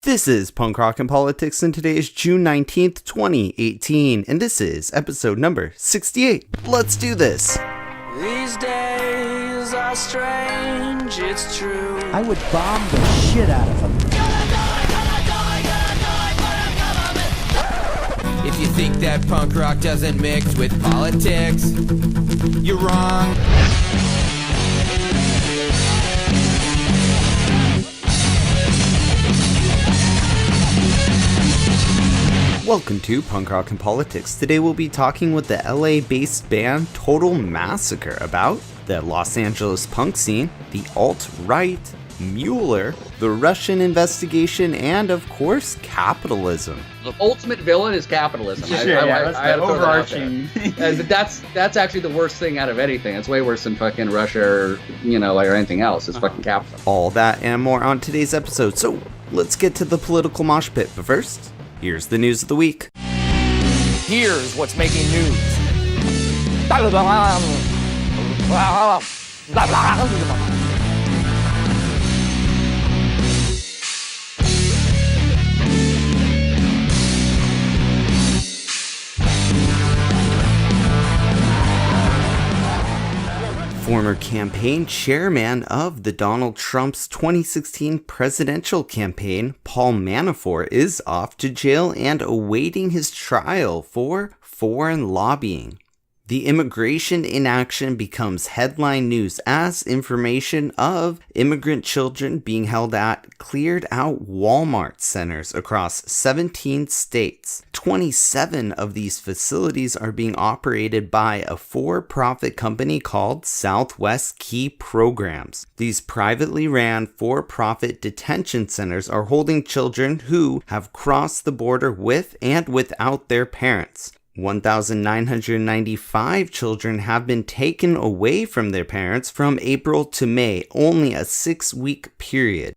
This is Punk Rock and Politics, and today is June 19th, 2018, and this is episode number 68. Let's do this! These days are strange, it's true. I would bomb the shit out of them. If you think that punk rock doesn't mix with politics, you're wrong. Welcome to Punk Rock and Politics. Today we'll be talking with the LA-based band Total Massacre about the Los Angeles punk scene, the alt-right, Mueller, the Russian investigation, and of course, capitalism. The ultimate villain is capitalism. That's the overarching. That's actually the worst thing out of anything. It's way worse than fucking Russia or, or anything else. It's fucking capitalism. All that and more on today's episode. So let's get to the political mosh pit. But first, here's the news of the week. Here's what's making news. Former campaign chairman of the Donald Trump's 2016 presidential campaign, Paul Manafort, is off to jail and awaiting his trial for foreign lobbying. The immigration inaction becomes headline news as information of immigrant children being held at cleared out Walmart centers across 17 states. 27 of these facilities are being operated by a for-profit company called Southwest Key Programs. These privately ran for-profit detention centers are holding children who have crossed the border with and without their parents. 1,995 children have been taken away from their parents from April to May, only a 6-week period.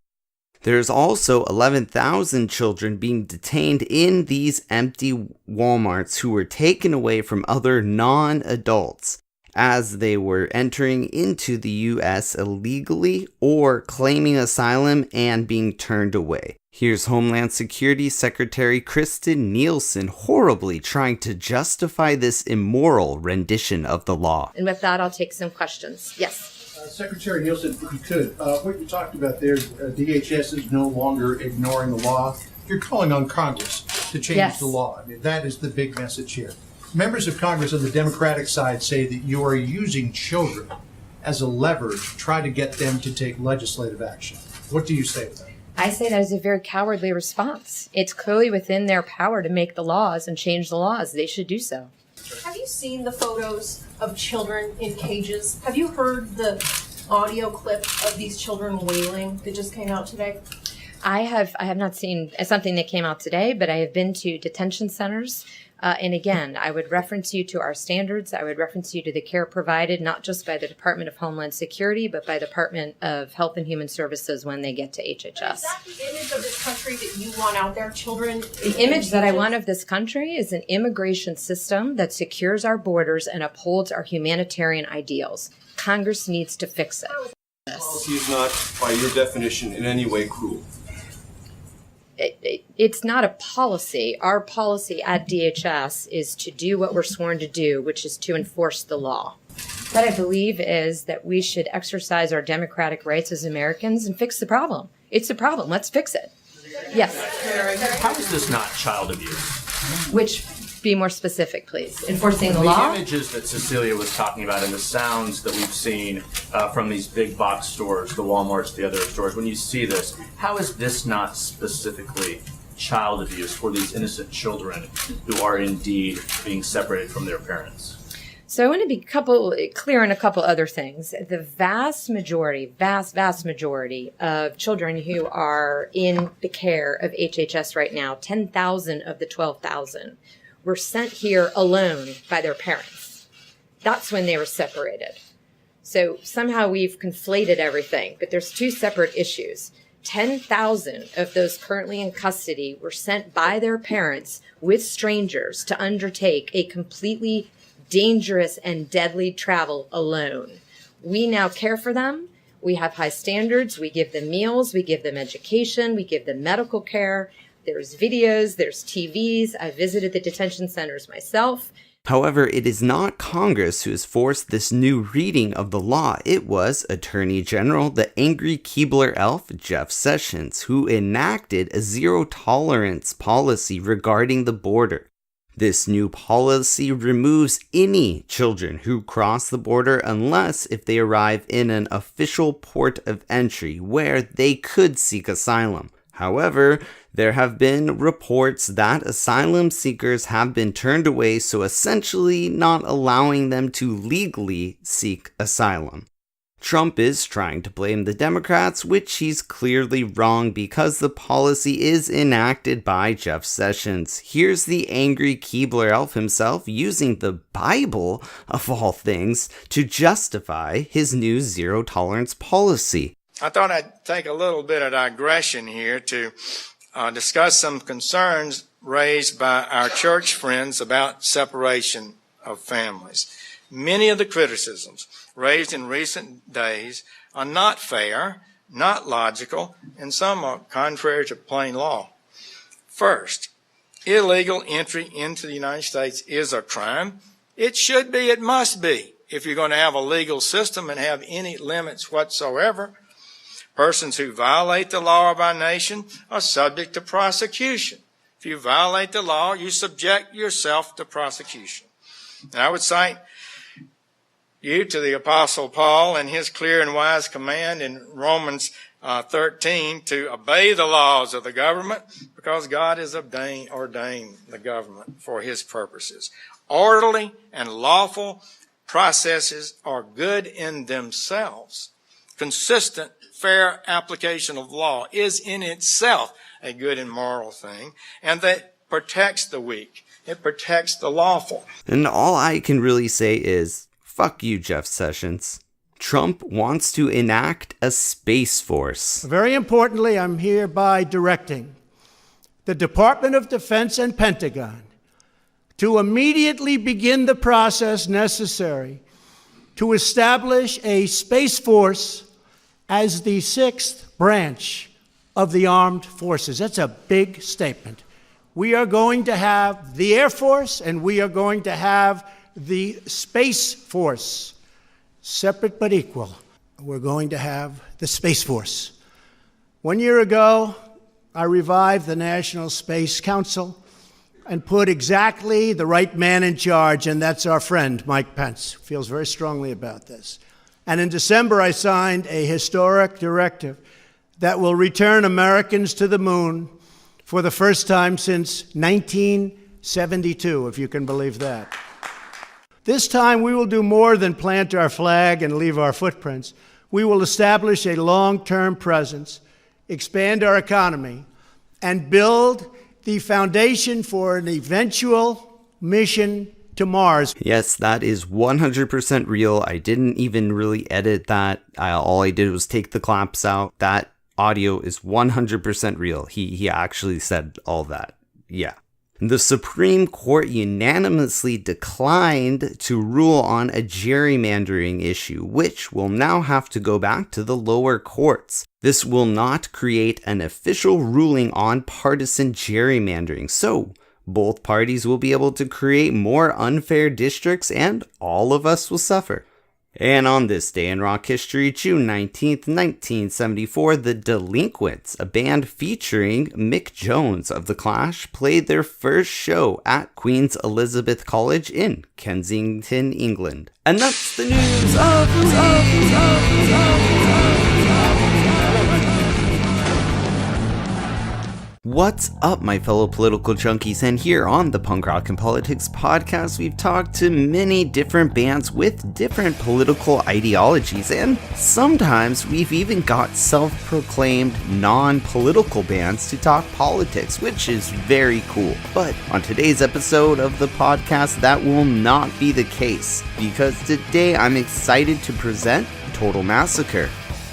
There's also 11,000 children being detained in these empty Walmarts who were taken away from other non-adults as they were entering into the U.S. illegally or claiming asylum and being turned away. Here's Homeland Security Secretary Kristen Nielsen horribly trying to justify this immoral rendition of the law. And with that, I'll take some questions. Yes. Secretary Nielsen, if you could, what you talked about there, DHS is no longer ignoring the law. You're calling on Congress to change the law. I mean, that is the big message here. Members of Congress on the Democratic side say that you are using children as a lever to try to get them to take legislative action. What do you say to that? I say that is a very cowardly response. It's clearly within their power to make the laws and change the laws. They should do so. Have you seen the photos of children in cages? Have you heard the audio clip of these children wailing that just came out today? I have not seen something that came out today, but I have been to detention centers. And again, I would reference you to our standards. I would reference you to the care provided, not just by the Department of Homeland Security, but by the Department of Health and Human Services when they get to HHS. Is that the image of this country that you want out there, children? The image that I want of this country is an immigration system that secures our borders and upholds our humanitarian ideals. Congress needs to fix it. Policy is not, by your definition, in any way cruel. It's not a policy. Our policy at DHS is to do what we're sworn to do, which is to enforce the law. What I believe is that we should exercise our democratic rights as Americans and fix the problem. It's a problem. Let's fix it. Yes. How is this not child abuse? Which, be more specific, please. Enforcing the law? The images that Cecilia was talking about and the sounds that we've seen from these big box stores, the Walmarts, the other stores, when you see this, how is this not specifically child abuse for these innocent children who are indeed being separated from their parents? So I want to be clear on a couple other things. The vast majority of children who are in the care of HHS right now, 10,000 of the 12,000, were sent here alone by their parents. That's when they were separated. So somehow we've conflated everything, but there's two separate issues. 10,000 of those currently in custody were sent by their parents with strangers to undertake a completely dangerous and deadly travel alone. We now care for them. We have high standards. We give them meals. We give them education. We give them medical care. There's videos. There's TVs. I visited the detention centers myself. However, it is not Congress who has forced this new reading of the law. It was Attorney General, the angry Keebler elf, Jeff Sessions, who enacted a zero-tolerance policy regarding the border. This new policy removes any children who cross the border unless if they arrive in an official port of entry where they could seek asylum. However, there have been reports that asylum seekers have been turned away, so essentially not allowing them to legally seek asylum. Trump is trying to blame the Democrats, which he's clearly wrong because the policy is enacted by Jeff Sessions. Here's the angry Keebler elf himself using the Bible, of all things, to justify his new zero-tolerance policy. I thought I'd take a little bit of digression here to discuss some concerns raised by our church friends about separation of families. Many of the criticisms raised in recent days are not fair, not logical, and some are contrary to plain law. First, illegal entry into the United States is a crime. It should be, it must be, if you're going to have a legal system and have any limits whatsoever. Persons who violate the law of our nation are subject to prosecution. If you violate the law, you subject yourself to prosecution. And I would cite you to the Apostle Paul and his clear and wise command in Romans 13 to obey the laws of the government because God has ordained the government for his purposes. Orderly and lawful processes are good in themselves. Consistent, fair application of law is in itself a good and moral thing, and that protects the weak. It protects the lawful. And all I can really say is, fuck you, Jeff Sessions. Trump wants to enact a space force. Very importantly, I'm hereby directing the Department of Defense and Pentagon to immediately begin the process necessary to establish a space force as the sixth branch of the armed forces. That's a big statement. We are going to have the Air Force and we are going to have the Space Force, separate but equal. We're going to have the Space Force. 1 year ago, I revived the National Space Council and put exactly the right man in charge, and that's our friend, Mike Pence, who feels very strongly about this. And in December, I signed a historic directive that will return Americans to the moon for the first time since 1972, if you can believe that. This time, we will do more than plant our flag and leave our footprints. We will establish a long-term presence, expand our economy, and build the foundation for an eventual mission to Mars. Yes, that is 100% real. I didn't even really edit that. All I did was take the claps out. That audio is 100% real. He actually said all that. Yeah. The Supreme Court unanimously declined to rule on a gerrymandering issue, which will now have to go back to the lower courts. This will not create an official ruling on partisan gerrymandering, so both parties will be able to create more unfair districts and all of us will suffer. And on this day in rock history, June 19th, 1974, the Delinquents, a band featuring Mick Jones of The Clash, played their first show at Queen's Elizabeth College in Kensington, England. And that's the news of What's up, my fellow political junkies, and here on the Punk Rock and Politics podcast, we've talked to many different bands with different political ideologies, and sometimes we've even got self-proclaimed non-political bands to talk politics, which is very cool. But on today's episode of the podcast, that will not be the case, because today I'm excited to present Total Massacre.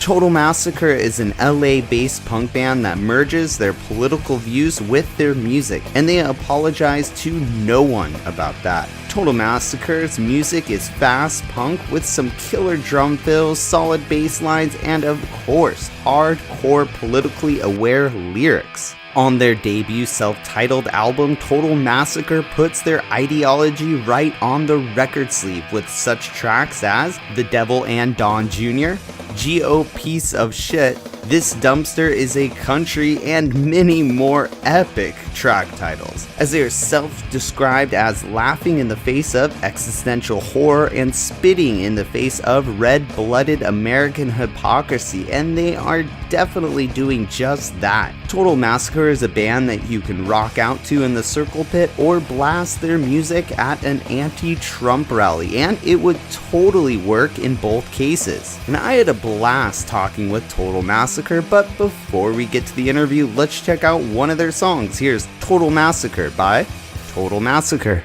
Total Massacre is an LA-based punk band that merges their political views with their music, and they apologize to no one about that. Total Massacre's music is fast punk with some killer drum fills, solid bass lines, and of course, hardcore politically aware lyrics. On their debut self-titled album, Total Massacre puts their ideology right on the record sleeve with such tracks as The Devil and Don Jr., G.O. Piece of Shit, This Dumpster is a Country, and many more epic track titles, as they are self-described as laughing in the face of existential horror and spitting in the face of red-blooded American hypocrisy, and they are definitely doing just that. Total Massacre is a band that you can rock out to in the circle pit or blast their music at an anti-Trump rally, and it would totally work in both cases. And I had a blast talking with Total Massacre, but before we get to the interview, let's check out one of their songs. Here's Total Massacre by Total Massacre.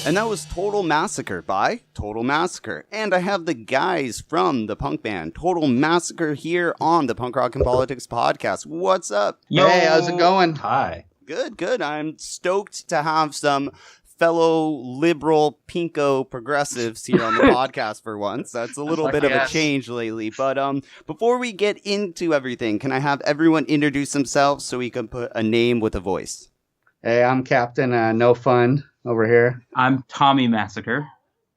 And that was Total Massacre by Total Massacre. And I have the guys from the punk band Total Massacre here on the Punk Rock and Politics podcast. What's up? Hey, how's it going? Hi. Good. I'm stoked to have some fellow liberal pinko progressives here on the podcast for once. That's a little bit of a change lately. But before we get into everything, can I have everyone introduce themselves so we can put a name with a voice? Hey, I'm Captain No Fun over here. I'm Tommy Massacre.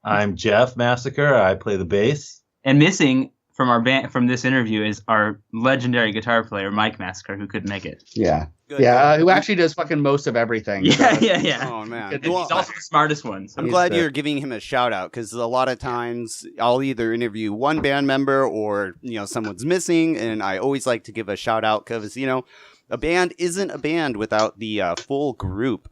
I'm Jeff Massacre. I play the bass. And missing from our band from this interview is our legendary guitar player Mike Massacre, who couldn't make it. Yeah. Good. Who actually does fucking most of everything. Yeah. Oh, man. And he's also the smartest one. So I'm glad you're giving him a shout out, because a lot of times I'll either interview one band member or, someone's missing, and I always like to give a shout out because, a band isn't a band without the full group.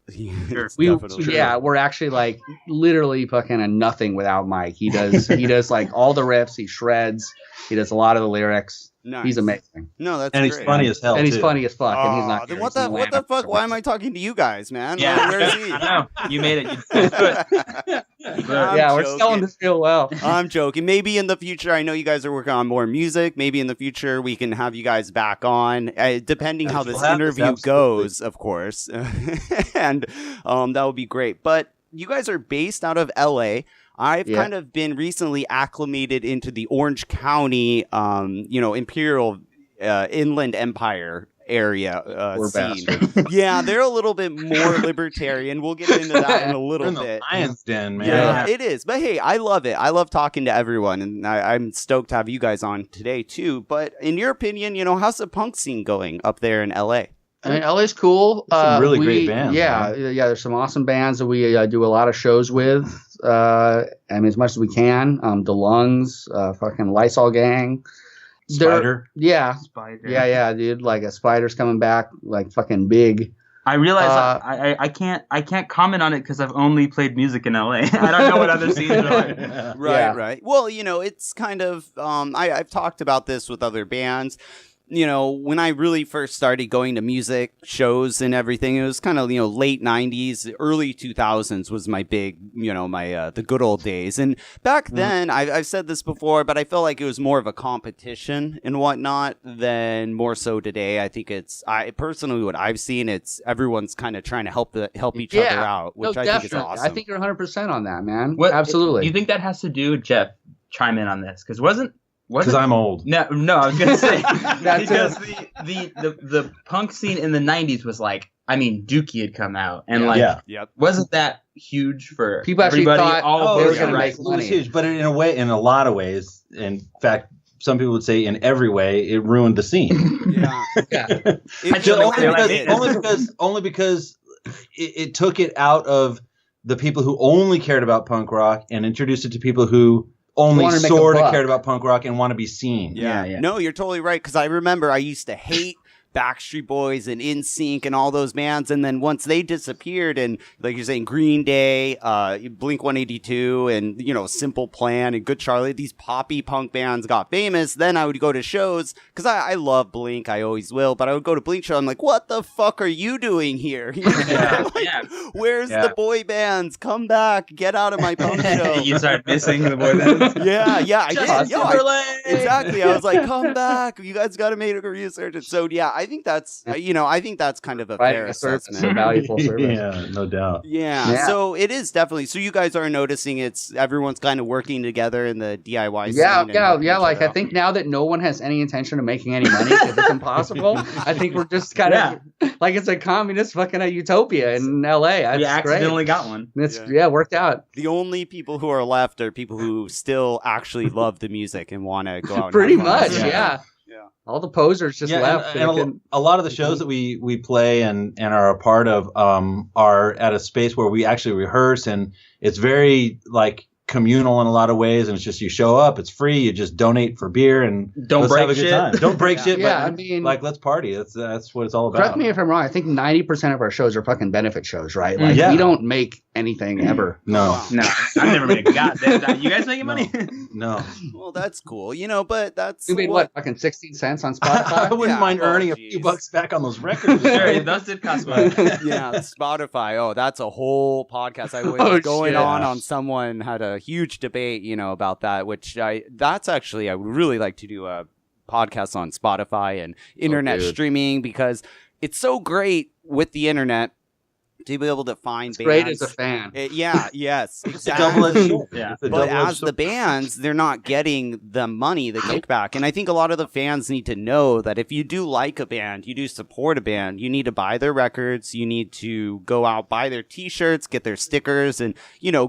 Sure. We're actually like literally fucking a nothing without Mike. He does like all the riffs, he shreds, he does a lot of the lyrics. Nice. He's amazing. No, that's and great. he's funny as hell. And he's too. funny as fuck. And he's not. Then what the fuck? Why am I talking to you guys, man? Yeah, Where is he? I know. You made it. You do it. We're selling this real well. I'm joking. Maybe in the future, I know you guys are working on more music. Maybe in the future we can have you guys back on, depending how this interview goes, of course. And that would be great. But you guys are based out of LA. I've kind of been recently acclimated into the Orange County, Imperial Inland Empire area scene. Yeah, they're a little bit more libertarian. We'll get into that in a little bit. Lion's Den, man. Yeah, it is. But hey, I love it. I love talking to everyone, and I'm stoked to have you guys on today too. But in your opinion, how's the punk scene going up there in LA? I mean, LA's cool. Some really great bands. Yeah, there's some awesome bands that we do a lot of shows with. I mean, as much as we can. The Lungs, fucking Lysol Gang. Spider. Yeah. Spider. Yeah, dude. Like a Spider's coming back, like fucking big. I realize I can't comment on it because I've only played music in LA. I don't know what other scenes are like. Right. Well, it's kind of I've talked about this with other bands. When I really first started going to music shows and everything, it was kind of, late 90s, early 2000s was my big, the good old days. And back then, I've said this before, but I felt like it was more of a competition and whatnot than more so today. I think personally, what I've seen, it's everyone's kind of trying to help each other out, which I think is awesome. I think you're 100% on that, man. Absolutely. Do you think that has to do, Jeff, chime in on this? Because because I'm old. No, I was gonna say because the punk scene in the '90s was like, I mean, Dookie had come out, and wasn't that huge for people? Actually everybody? Thought, they were gonna make money. It was huge, but in a lot of ways, in fact, some people would say in every way, it ruined the scene. Only because it took it out of the people who only cared about punk rock and introduced it to people who only sort of cared about punk rock and want to be seen. Yeah. No, you're totally right. Because I remember I used to hate Backstreet Boys and NSYNC and all those bands, and then once they disappeared, and like you're saying, Green Day, Blink 182, and Simple Plan and Good Charlotte, these poppy punk bands got famous. Then I would go to shows because I love Blink, I always will, but I would go to Blink show. I'm like, what the fuck are you doing here? Where's the boy bands? Come back, get out of my punk show. You start missing the boy bands. I did. Exactly. I was like, come back. You guys got to make a resurgence. So I think that's kind of a fair assessment. A valuable service. Yeah, no doubt. Yeah. So it is definitely. So you guys are noticing everyone's kind of working together in the DIY scene. Yeah. Like I think now that no one has any intention of making any money because it's impossible. I think we're just kind of like it's a communist fucking utopia in LA. We accidentally got one. It's worked out. The only people who are left are people who still actually love the music and want to go out. Pretty much, yeah. All the posers just left. And a lot of the shows that we play and are a part of are at a space where we actually rehearse, and it's very like communal in a lot of ways, and it's just you show up, it's free, you just donate for beer and don't break shit. Don't break shit, but I mean, like let's party. That's what it's all about. Correct me if I'm wrong. I think 90% of our shows are fucking benefit shows, right? Like we don't make anything ever. No, I've never made a goddamn. You guys making money? No. Well, that's cool, but that's we made what fucking 16 cents on Spotify. I wouldn't mind earning a few bucks back on those records. Sure, those did cost money. Spotify. Oh, that's a whole podcast. I was going on. Someone had a huge debate, about that, which that's actually, I would really like to do a podcast on Spotify and internet streaming, because it's so great with the internet to be able to find bands. Great as a fan. Yes, exactly. But as the bands, they're not getting the money, the kickback. And I think a lot of the fans need to know that if you do like a band, you do support a band, you need to buy their records, you need to go out, buy their t-shirts, get their stickers, and,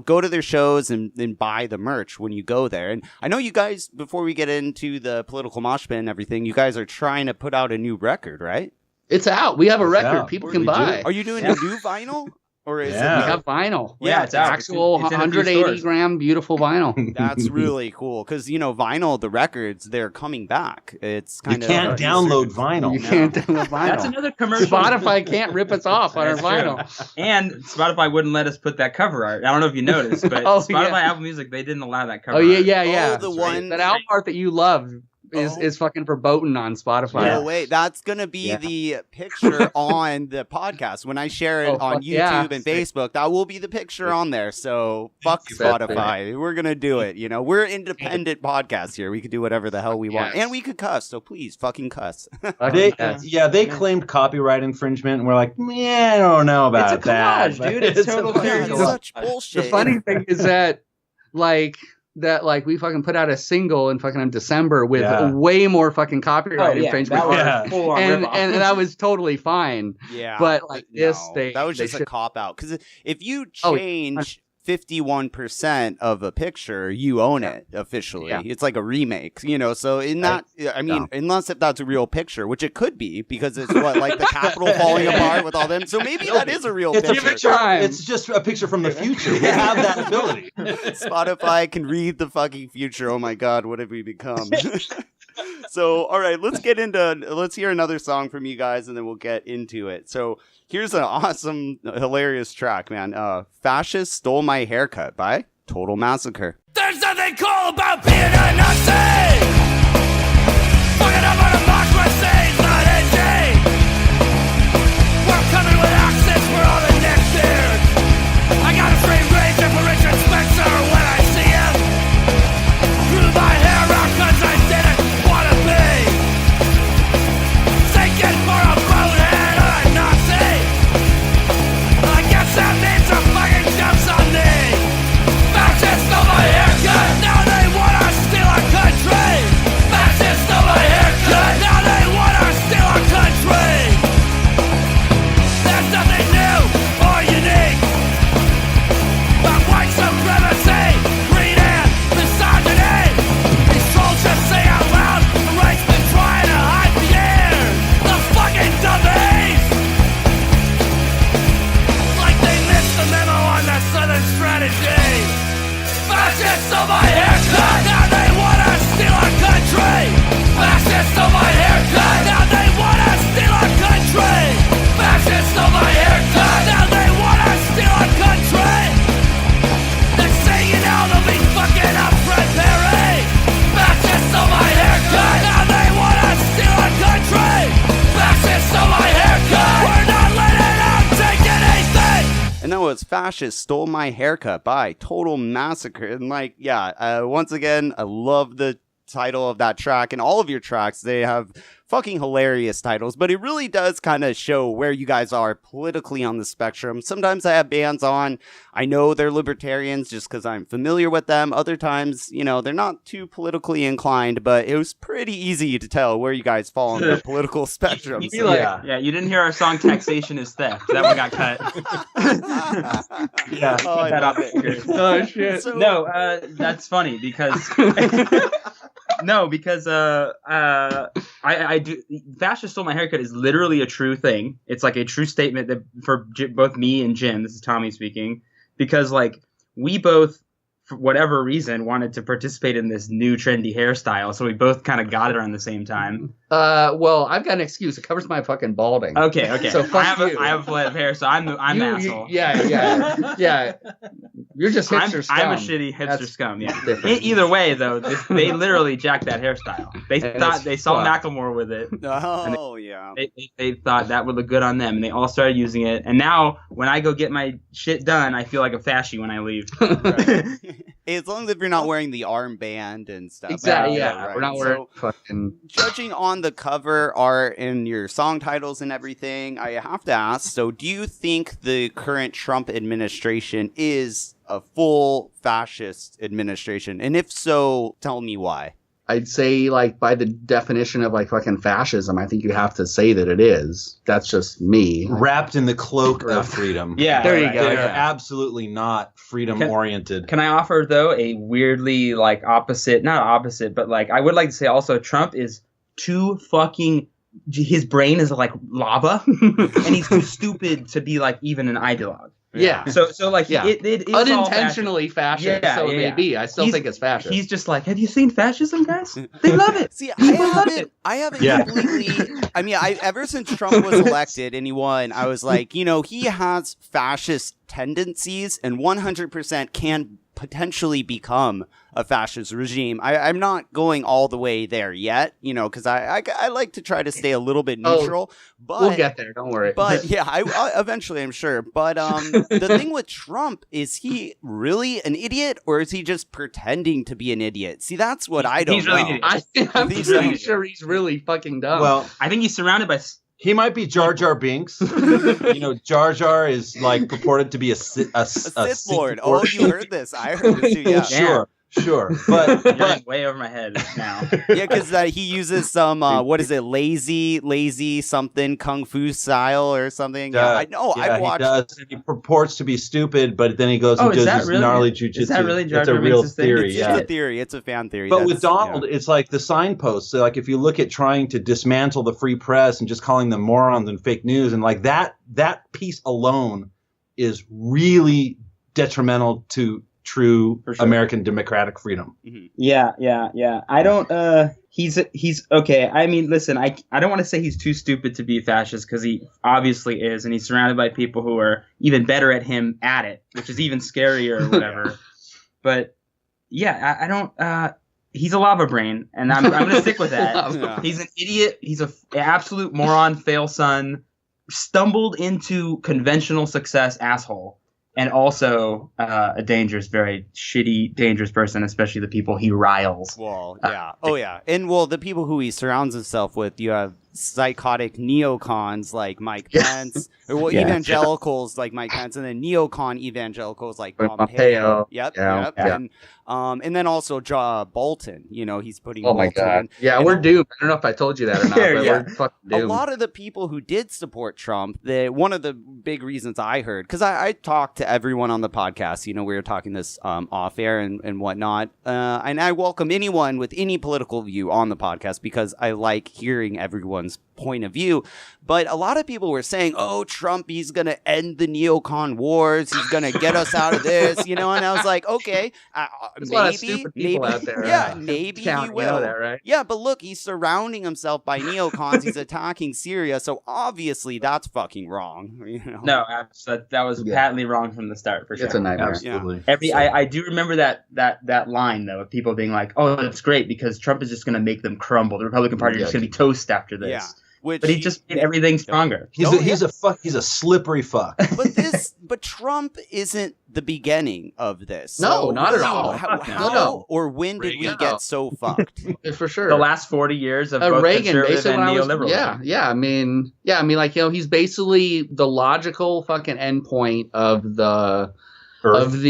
go to their shows and buy the merch when you go there. And I know you guys, before we get into the political mosh pit and everything, you guys are trying to put out a new record, right? It's out. We have a record people can buy. Are you doing a new vinyl? Or is it? We have vinyl. Yeah, it's actual 180 gram beautiful vinyl. That's really cool because vinyl, the records, they're coming back. It's kind of you can't download vinyl. You can't download vinyl. That's another commercial. Spotify can't rip us off on our vinyl. And Spotify wouldn't let us put that cover art. I don't know if you noticed, but Spotify Apple Music, they didn't allow that cover art. Yeah. Oh, the one that album art that you loved. Is fucking verboten on Spotify. No way. That's going to be the picture on the podcast. When I share it on YouTube and Facebook, that will be the picture on there. So fuck Spotify. We're going to do it. We're an independent podcast here. We could do whatever the hell we want. And we could cuss. So please fucking cuss. They claimed copyright infringement. And we're like, I don't know about that. It's a collage, dude. It's total it's such bullshit. The funny thing is that, we fucking put out a single in fucking December with way more fucking copyright infringement. And that was totally fine. Yeah. But that was just a cop out. Because if you change 51% of a picture, you own it officially. Yeah. It's like a remake, so in that, unless if that's a real picture, which it could be because it's like the Capitol falling apart with all them. So maybe that is a real picture. It's just a picture from the future. We have that ability. Spotify can read the fucking future. Oh my God, what have we become? So, all right, let's hear another song from you guys and then we'll get into it. So here's an awesome, hilarious track, man. Fascist Stole My Haircut by Total Massacre. There's nothing cool about being a Nazi. Fucking up on democracy, not a day. We're coming with access for all the next year. I got a free range for Richard Spencer when I see him. Grew my hair out cause I didn't want to be taken for a bonehead or a Nazi. I guess that means a fucking jumps on me. Fascists stole my haircut, now they wanna steal our country. Fascists stole my haircut, now they wanna steal our country. There's nothing new or unique about white supremacy, greed and misogyny. These trolls just say out loud, the right's been trying to hide the air. The fucking dummies! Like they missed the memo on the Southern strategy. Fascists stole my haircut, now they wanna steal our country. Fascists stole my haircut, now they wanna steal our country. Fascists stole my haircut, now they wanna steal our country. They're saying now they'll be fucking up Fred Perry. Fascists stole my haircut, now they wanna steal our country. Fascists stole my haircut, we're not letting them take anything. And that was Fascist Stole My Haircut by Total Massacre. And once again, I love the title of that track and all of your tracks. They have fucking hilarious titles, but it really does kind of show where you guys are politically on the spectrum. Sometimes I have bands on, I know they're libertarians just because I'm familiar with them. Other times, they're not too politically inclined, but it was pretty easy to tell where you guys fall on the political spectrum. You didn't hear our song Taxation is Theft. That one got cut. Yeah. Oh, I love it. Oh, shit. So, no, that's funny because... I do. Fascist Stole My Haircut is literally a true thing. It's like a true statement that for both me and Jim, this is Tommy speaking, because we both, for whatever reason, wanted to participate in this new trendy hairstyle, so we both kind of got it around the same time. Well, I've got an excuse. It covers my fucking balding. Okay. So I have a flat of hair, so I'm the asshole. Yeah. You're just hipster scum. I'm a shitty hipster scum. Yeah. Either way, though, they literally jacked that hairstyle. They thought they saw Macklemore with it. Oh yeah. They thought that would look good on them, and they all started using it. And now, when I go get my shit done, I feel like a fascie when I leave. Right. As long as if you're not wearing the armband and stuff. Exactly. Yeah. Right. We're not wearing fucking. Judging on the cover art and your song titles and everything, I have to ask, so do you think the current Trump administration is a full fascist administration? And if so, tell me why. I'd say, by the definition of, fucking fascism, I think you have to say that it is. That's just me. Wrapped in the cloak of freedom. Yeah. There you go. They're absolutely not freedom-oriented. Can I offer, though, a weirdly, opposite, not opposite, but, I would like to say also Trump is too fucking... His brain is like lava, and he's too stupid to be, even an ideologue. Yeah. So it is unintentionally fascist. Yeah, so it may be. I still think it's fascist. He's just have you seen fascism, guys? They love it. See, I haven't completely. I mean, ever since Trump was elected and he won, I was like, he has fascist tendencies, and 100% can potentially become a fascist regime. I'm not going all the way there yet, because I like to try to stay a little bit neutral. But we'll get there. Don't worry. But yeah, I eventually, I'm sure. But the thing with Trump is he really an idiot, or is he just pretending to be an idiot? See, that's what I don't know. Really I'm pretty sure he's really fucking dumb. Well, I think he's surrounded by. He might be Jar Jar Binks. Jar Jar is purported to be a Sith Lord. Oh, you heard this? I heard this too. Yeah. Sure. Sure, but you're going way over my head now. Yeah, because he uses some what is it, lazy something kung fu style or something. Yeah, I know. Yeah, I've watched. He does. He purports to be stupid, but then he goes and does this gnarly jujitsu. Is that really It's a real theory. It's a theory. It's a fan theory. But with Donald, it's like the signposts. So like if you look at trying to dismantle the free press and just calling them morons and fake news, and like that piece alone is really detrimental to true American democratic freedom. Mm-hmm. Yeah. I don't. He's okay. I mean, listen. I don't want to say he's too stupid to be a fascist because he obviously is, and he's surrounded by people who are even better at him at it, which is even scarier or whatever. But yeah, I don't. He's a lava brain, and I'm going to stick with that. Yeah. He's an idiot. He's an absolute moron, fail son, stumbled into conventional success asshole. And also a dangerous, very shitty, dangerous person, especially the people he riles. Well, yeah. And the people who he surrounds himself with, you have psychotic neocons like Mike Pence, evangelicals like Mike Pence, and then neocon evangelicals like Pompeo. Yep. And then also Bolton. He's putting. Oh my Bolton God! in. Yeah, and we're doomed. I don't know if I told you that or not, but we're fucking doomed. A lot of the people who did support Trump, one of the big reasons I heard, because I talked to everyone on the podcast. We were talking this off air and whatnot, and I welcome anyone with any political view on the podcast because I like hearing everyone's point of view. But a lot of people were saying, oh, Trump, he's going to end the neocon wars. He's going to get us out of this, and I was like, okay, there's a lot of stupid people out there. Yeah, maybe he will. That, right? Yeah, but look, he's surrounding himself by neocons. He's attacking Syria, so obviously that's fucking wrong. No, that was patently wrong from the start, for sure. It's a nightmare. Absolutely. I do remember that line though of people being like, "Oh, that's great because Trump is just going to make them crumble. The Republican Party is just going to be toast after this." Yeah. But he just made everything stronger. He's a slippery fuck. But Trump isn't the beginning of this. No, so not at all. How or when did we get so fucked? For sure. The last 40 years of both Reagan, conservative and neoliberal. Yeah. I mean, like he's basically the logical fucking endpoint of the logical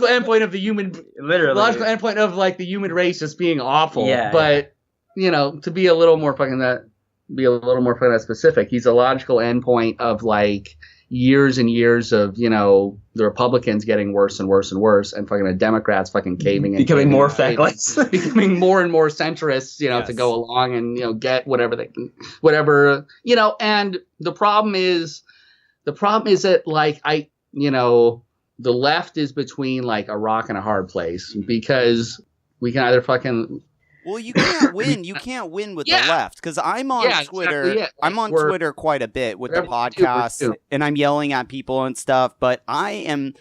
endpoint of the human, literally, the logical endpoint of like the human race just being awful. Yeah, but to be a little more fucking that specific, he's a logical endpoint of like years and years of the Republicans getting worse and worse and worse, and fucking the Democrats fucking caving and becoming more feckless, becoming more and more centrists, to go along and get whatever they can, and the problem is that like the left is between like a rock and a hard place because we can either fucking. Well, you can't win. You can't win with the left because I'm on Twitter. Exactly, I'm on Twitter quite a bit with the podcast, and I'm yelling at people and stuff. But I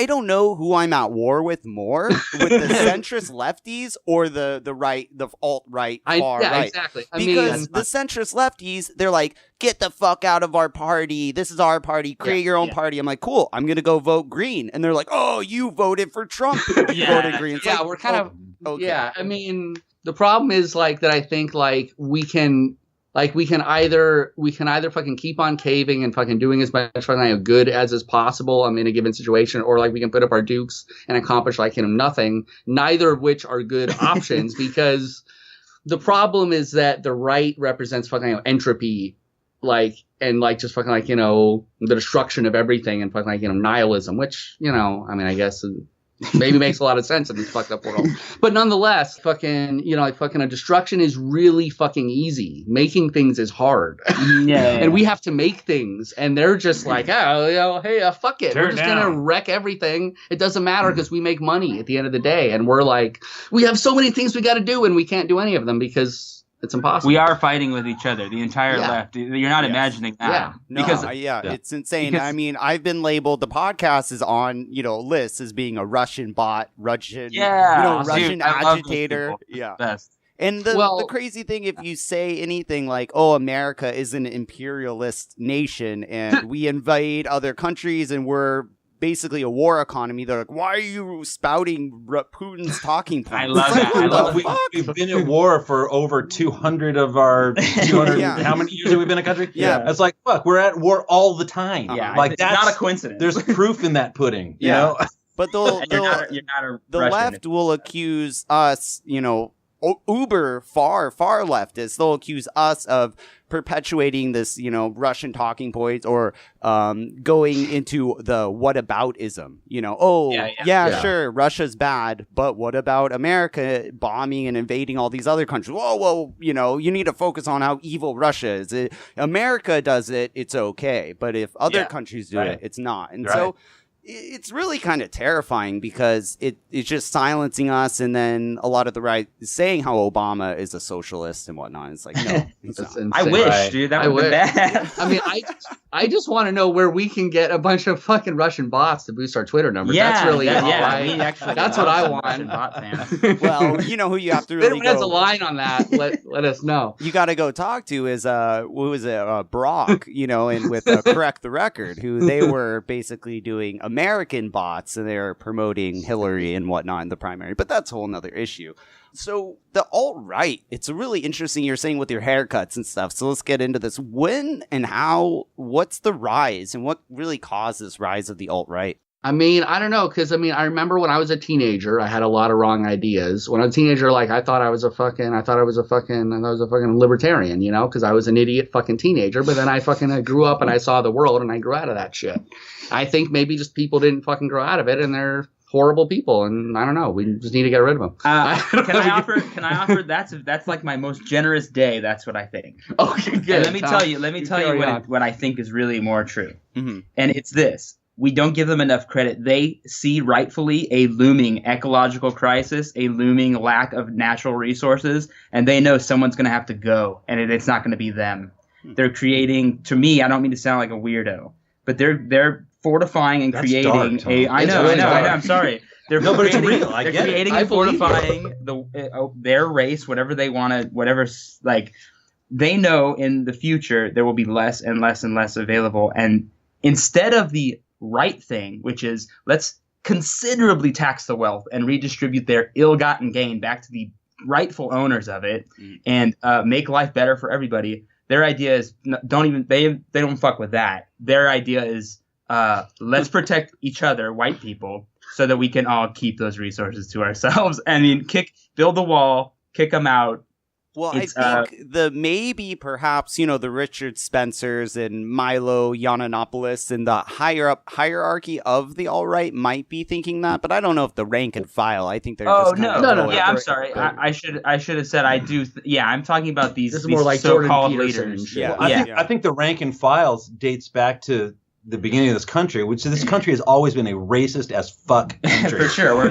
don't know who I'm at war with more, with the centrist lefties or the right, the alt-right, far right. Exactly. Because the centrist lefties, they're like, get the fuck out of our party. This is our party. Create your own party. I'm like, cool. I'm going to go vote green. And they're like, oh, you voted for Trump. You voted green. It's like, we're kind of, okay. I mean, the problem is like that I think like we can either fucking keep on caving and fucking doing as much fucking good as is possible in a given situation, or like we can put up our dukes and accomplish nothing, neither of which are good options because the problem is that the right represents fucking entropy, just fucking the destruction of everything and fucking nihilism, which I guess maybe makes a lot of sense in this fucked up world. But nonetheless, fucking a destruction is really fucking easy. Making things is hard. And we have to make things. And they're just like, hey, fuck it. We're just going to wreck everything. It doesn't matter because we make money at the end of the day. And we're like, we have so many things we got to do and we can't do any of them because it's impossible. We are fighting with each other, the entire left. You're not imagining that. It's insane. I mean, I've been labeled, the podcast is on, lists as being a Russian bot, Russian agitator. Yeah. Best. And the crazy thing, if you say anything like, oh, America is an imperialist nation and we invade other countries and we're basically a war economy, they're like, why are you spouting Putin's talking points? I love that. We've been at war for over 200 of our 200. How many years have we been a country? Yeah. It's like, fuck, we're at war all the time. Yeah. Like that's not a coincidence. There's proof in that pudding. You know? But you're not a the Russian. left will accuse us, uber far leftists. They'll accuse us of perpetuating this, Russian talking points or going into the whataboutism. Sure, Russia's bad, but what about America bombing and invading all these other countries? Well, you need to focus on how evil Russia is. America does it, it's okay, but if other countries do it, it's not. And so it's really kind of terrifying because it's just silencing us, and then a lot of the right is saying how Obama is a socialist and whatnot. It's like, no, he's not. I wish, dude, that would be bad. I mean, I just want to know where we can get a bunch of fucking Russian bots to boost our Twitter numbers. That's really all that's what I want. Well, you know who you have to really If anyone has a line on that, let us know. You got to go talk to is who was it, Brock, and with Correct the Record, who they were basically doing American bots, and they're promoting Hillary and whatnot in the primary. But that's a whole nother issue. So the alt-right, it's really interesting you're saying with your haircuts and stuff. So let's get into this. When and how, what's the rise, and what really caused this rise of the alt-right? I mean, I don't know, because I remember when I was a teenager, I had a lot of wrong ideas. When I was a teenager, I thought I was a fucking libertarian, because I was an idiot fucking teenager. But then I grew up and I saw the world and I grew out of that shit. I think maybe just people didn't fucking grow out of it, and they're horrible people, and I don't know. We just need to get rid of them. Can I offer? That's like my most generous day. That's what I think. Okay, good. And let me tell you what I think is really more true, and it's this. We don't give them enough credit. They see rightfully a looming ecological crisis, a looming lack of natural resources, and they know someone's going to have to go, and it's not going to be them. They're creating, to me, I don't mean to sound like a weirdo, but they're fortifying and creating dark, Tom. I know, I'm sorry. They're no, but it's real. They're creating and fortifying their race, whatever they want to, they know in the future there will be less and less and less available, and instead of the right thing, which is let's considerably tax the wealth and redistribute their ill-gotten gain back to the rightful owners of it, and make life better for everybody. Their idea is they don't fuck with that. Their idea is let's protect each other, white people, so that we can all keep those resources to ourselves. I mean, build the wall, kick them out. Well, I think perhaps the Richard Spencers and Milo Yiannopoulos and the hierarchy of the alt-right might be thinking that, but I don't know if the rank and file. I think they're no. Yeah, I'm sorry. I should have said I do. I'm talking about these more like so-called leaders. I think the rank and files dates back to the beginning of this country, which this country has always been a racist as fuck country. For sure.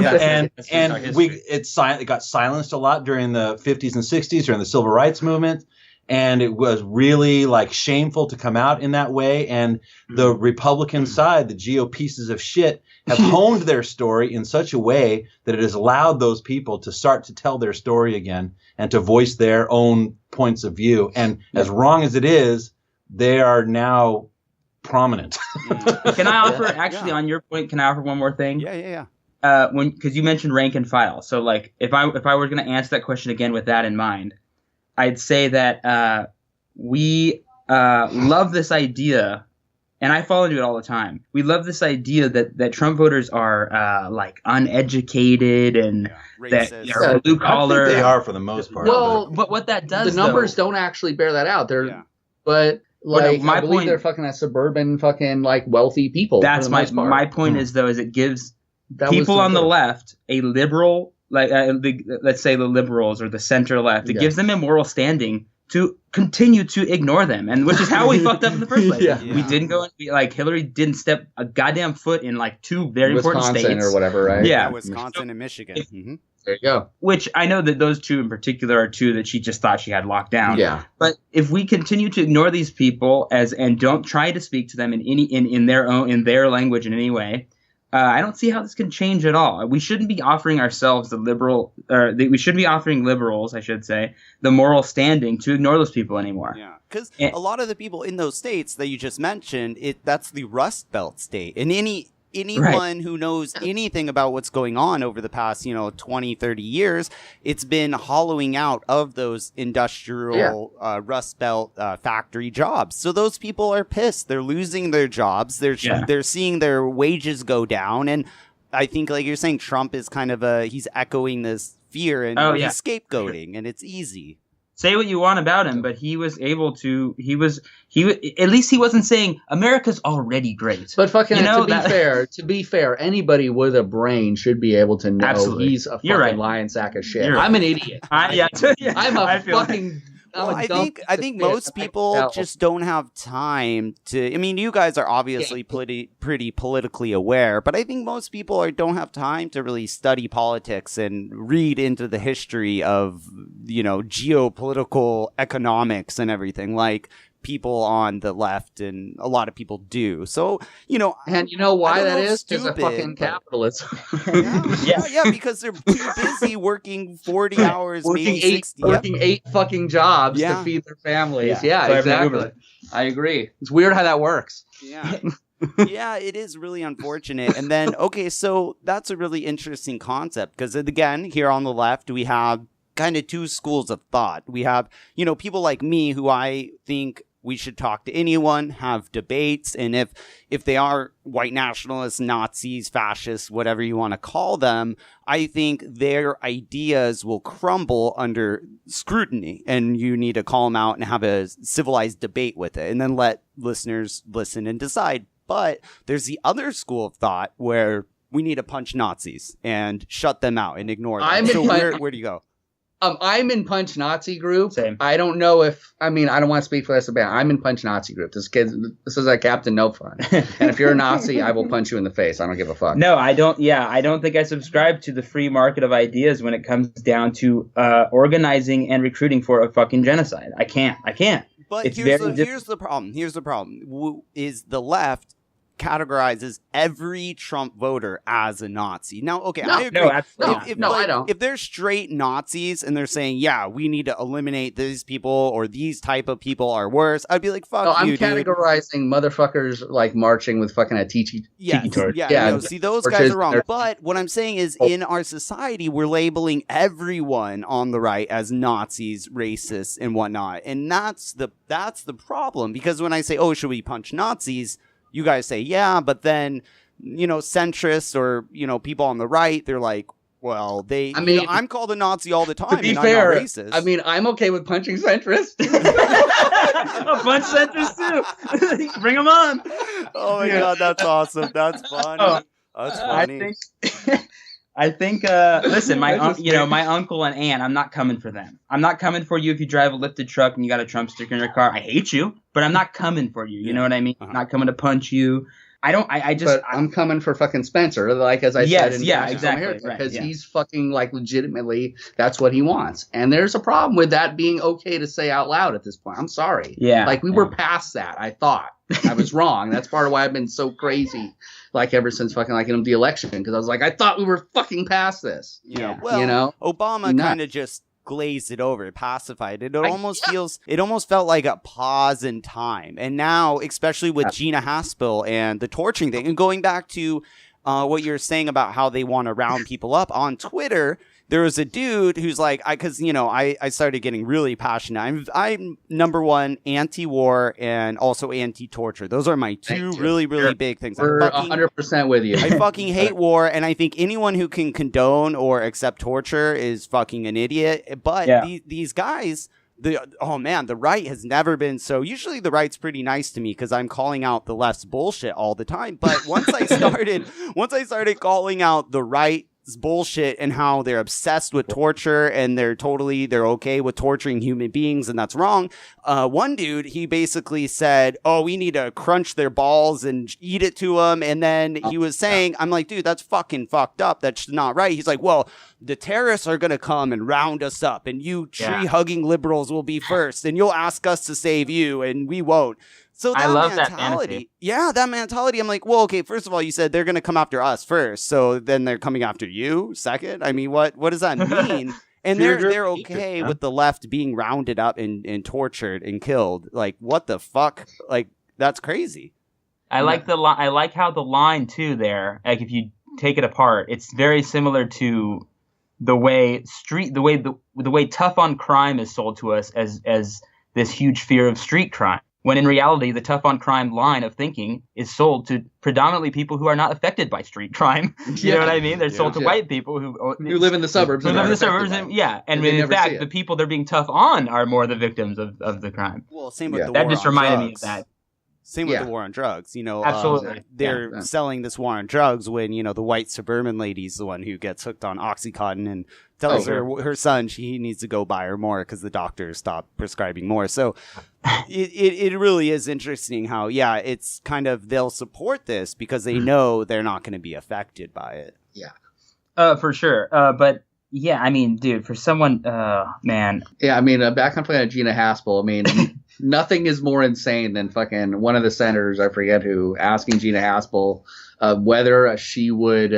It got silenced a lot during the 50s and 60s during the civil rights movement, and it was really shameful to come out in that way. And the Republican side, the GOP pieces of shit, have honed their story in such a way that it has allowed those people to start to tell their story again and to voice their own points of view. And as wrong as it is, they are now prominent. Can I offer, actually, on your point, can I offer one more thing? Yeah. Because you mentioned rank and file. So if I were going to answer that question again with that in mind, I'd say that we love this idea, and I fall into it all the time. We love this idea that Trump voters are uneducated and that they're blue collar. I think they are for the most part. Well, but what that does, the numbers don't actually bear that out. But I believe they're fucking a suburban fucking wealthy people. That's my point is it gives people on the left a liberal, let's say the liberals or the center left. It gives them a moral standing to continue to ignore them, and which is how we fucked up in the first place. We didn't go Hillary didn't step a goddamn foot in two very important states or whatever, right? Yeah, Wisconsin and Michigan. There you go. Which I know that those two in particular are two that she just thought she had locked down. Yeah. But if we continue to ignore these people and don't try to speak to them in their language in any way, I don't see how this can change at all. We shouldn't be offering ourselves we shouldn't be offering liberals, I should say, the moral standing to ignore those people anymore. Yeah. Because a lot of the people in those states that you just mentioned, that's the Rust Belt state, and anyone who knows anything about what's going on over the past, 20, 30 years, it's been hollowing out of those industrial Rust Belt factory jobs. So those people are pissed. They're losing their jobs. They're seeing their wages go down. And I think, like you're saying, Trump is kind of he's echoing this fear and he's scapegoating, and it's easy. Say what you want about him, but he was able to. At least he wasn't saying America's already great. But fucking, to be fair, anybody with a brain should be able to know he's a fucking lion sack of shit. I'm an idiot. I think most people just don't have time to. I mean, you guys are obviously pretty politically aware, but I think most people don't have time to really study politics and read into the history of, geopolitical economics and everything like people on the left and a lot of people do. So, and you know why that is? Because of fucking capitalism. Yeah, because they're too busy working 40 hours, maybe 60. Working 8 fucking jobs to feed their families. Yeah, exactly. I agree. It's weird how that works. Yeah. Yeah, it is really unfortunate. And then, so that's a really interesting concept because, again, here on the left, we have kind of 2 schools of thought. We have, people like me who I think we should talk to anyone, have debates, and if they are white nationalists, Nazis, fascists, whatever you want to call them, I think their ideas will crumble under scrutiny, and you need to call them out and have a civilized debate with it, and then let listeners listen and decide. But there's the other school of thought where we need to punch Nazis and shut them out and ignore them. Where do you go? I'm in Punch Nazi group. Same. I don't know I don't want to speak for this band. I'm in Punch Nazi group. This is like Captain No Fun. And if you're a Nazi, I will punch you in the face. I don't give a fuck. No, I don't. Yeah, I don't think I subscribe to the free market of ideas when it comes down to organizing and recruiting for a fucking genocide. I can't. But here's the problem. Here's the problem. Is the left categorizes every Trump voter as a Nazi. Now, I agree. No, absolutely I don't. If they're straight Nazis and they're saying, yeah, we need to eliminate these people or these type of people are worse, I'd be like, fuck you, I'm categorizing motherfuckers like marching with fucking a tiki torch. See, those guys are wrong. But what I'm saying is in our society, we're labeling everyone on the right as Nazis, racists, and whatnot. And that's the problem. Because when I say, should we punch Nazis? You guys say, yeah, but then, centrists or, people on the right, they're like, well, I'm called a Nazi all the time. To be fair, I'm not racist. I'm okay with punching centrists. I'll punch centrists too. Bring them on. Oh my God, that's awesome. That's funny. That's funny. I think listen, my uncle and aunt, I'm not coming for them. I'm not coming for you if you drive a lifted truck and you got a Trump sticker in your car. I hate you, but I'm not coming for you. You know what I mean? I'm not coming to punch you. I'm coming for fucking Spencer, like as I said. Exactly. Because he's fucking like legitimately, that's what he wants. And there's a problem with that being okay to say out loud at this point. I'm sorry. Yeah. Like we were past that. I thought I was wrong. That's part of why I've been so crazy. Like ever since fucking like the election, because I was like, I thought we were fucking past this. Yeah. Well, Obama kind of just glazed it over, pacified it. It almost felt like a pause in time. And now, especially with Gina Haspel and the torturing thing, and going back to what you're saying about how they want to round people up on Twitter. There was a dude who's like, I started getting really passionate. I'm number one anti-war and also anti-torture. Those are my two really big things. We're 100% with you. I fucking hate war, and I think anyone who can condone or accept torture is fucking an idiot. But these guys, the right has never been so. Usually the right's pretty nice to me because I'm calling out the left's bullshit all the time. But once I started calling out the right bullshit and how they're obsessed with torture and they're okay with torturing human beings and that's wrong. One dude, he basically said, we need to crunch their balls and eat it to them. And then he was saying, I'm like, dude, that's fucking fucked up. That's not right. He's like, well, the terrorists are going to come and round us up and you tree-hugging liberals will be first and you'll ask us to save you and we won't. So I love mentality. That mentality. I'm like, well, okay, first of all, you said they're going to come after us first. So then they're coming after you second? I mean, what does that mean? And they're okay with the left being rounded up and tortured and killed. Like, what the fuck? Like, that's crazy. I like how the line too there, like if you take it apart, it's very similar to the way tough on crime is sold to us as this huge fear of street crime. when in reality, the tough on crime line of thinking is sold to predominantly people who are not affected by street crime. You know what I mean? They're sold to white people who live in the suburbs. Who live in the suburbs, and in fact, the people they're being tough on are more the victims of the crime. Well, same with the that war just on reminded drugs. me of that. Same with the war on drugs. Absolutely. They're selling this war on drugs when, the white suburban lady's the one who gets hooked on Oxycontin and tells her son he needs to go buy her more because the doctor stopped prescribing more. So it really is interesting how, it's kind of they'll support this because they know they're not going to be affected by it. Yeah. For sure. But yeah, I mean, dude, for someone, man. Yeah, I mean, back on Planet Gina Haspel, I mean, nothing is more insane than fucking one of the senators, I forget who, asking Gina Haspel whether she would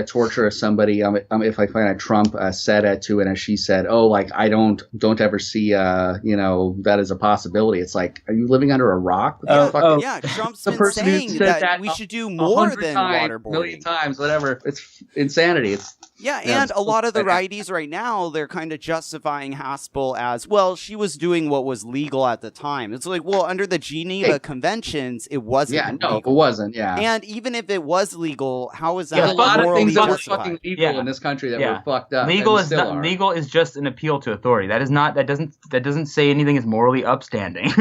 torture somebody if I find a Trump said it to it, and she said, "Oh, like I don't ever see that as a possibility." It's like, are you living under a rock? Trump's been saying that we should do more than waterboarding. 1,000,000 times, whatever. It's insanity. And a lot of the righties right now, they're kind of justifying Haspel as, well, she was doing what was legal at the time. It's like, well, under the Geneva Conventions, it wasn't legal. It wasn't, And even if it was legal, how is that a lot of things that were justified? fucking legal in this country that were fucked up. Legal is just an appeal to authority. That doesn't say anything is morally upstanding.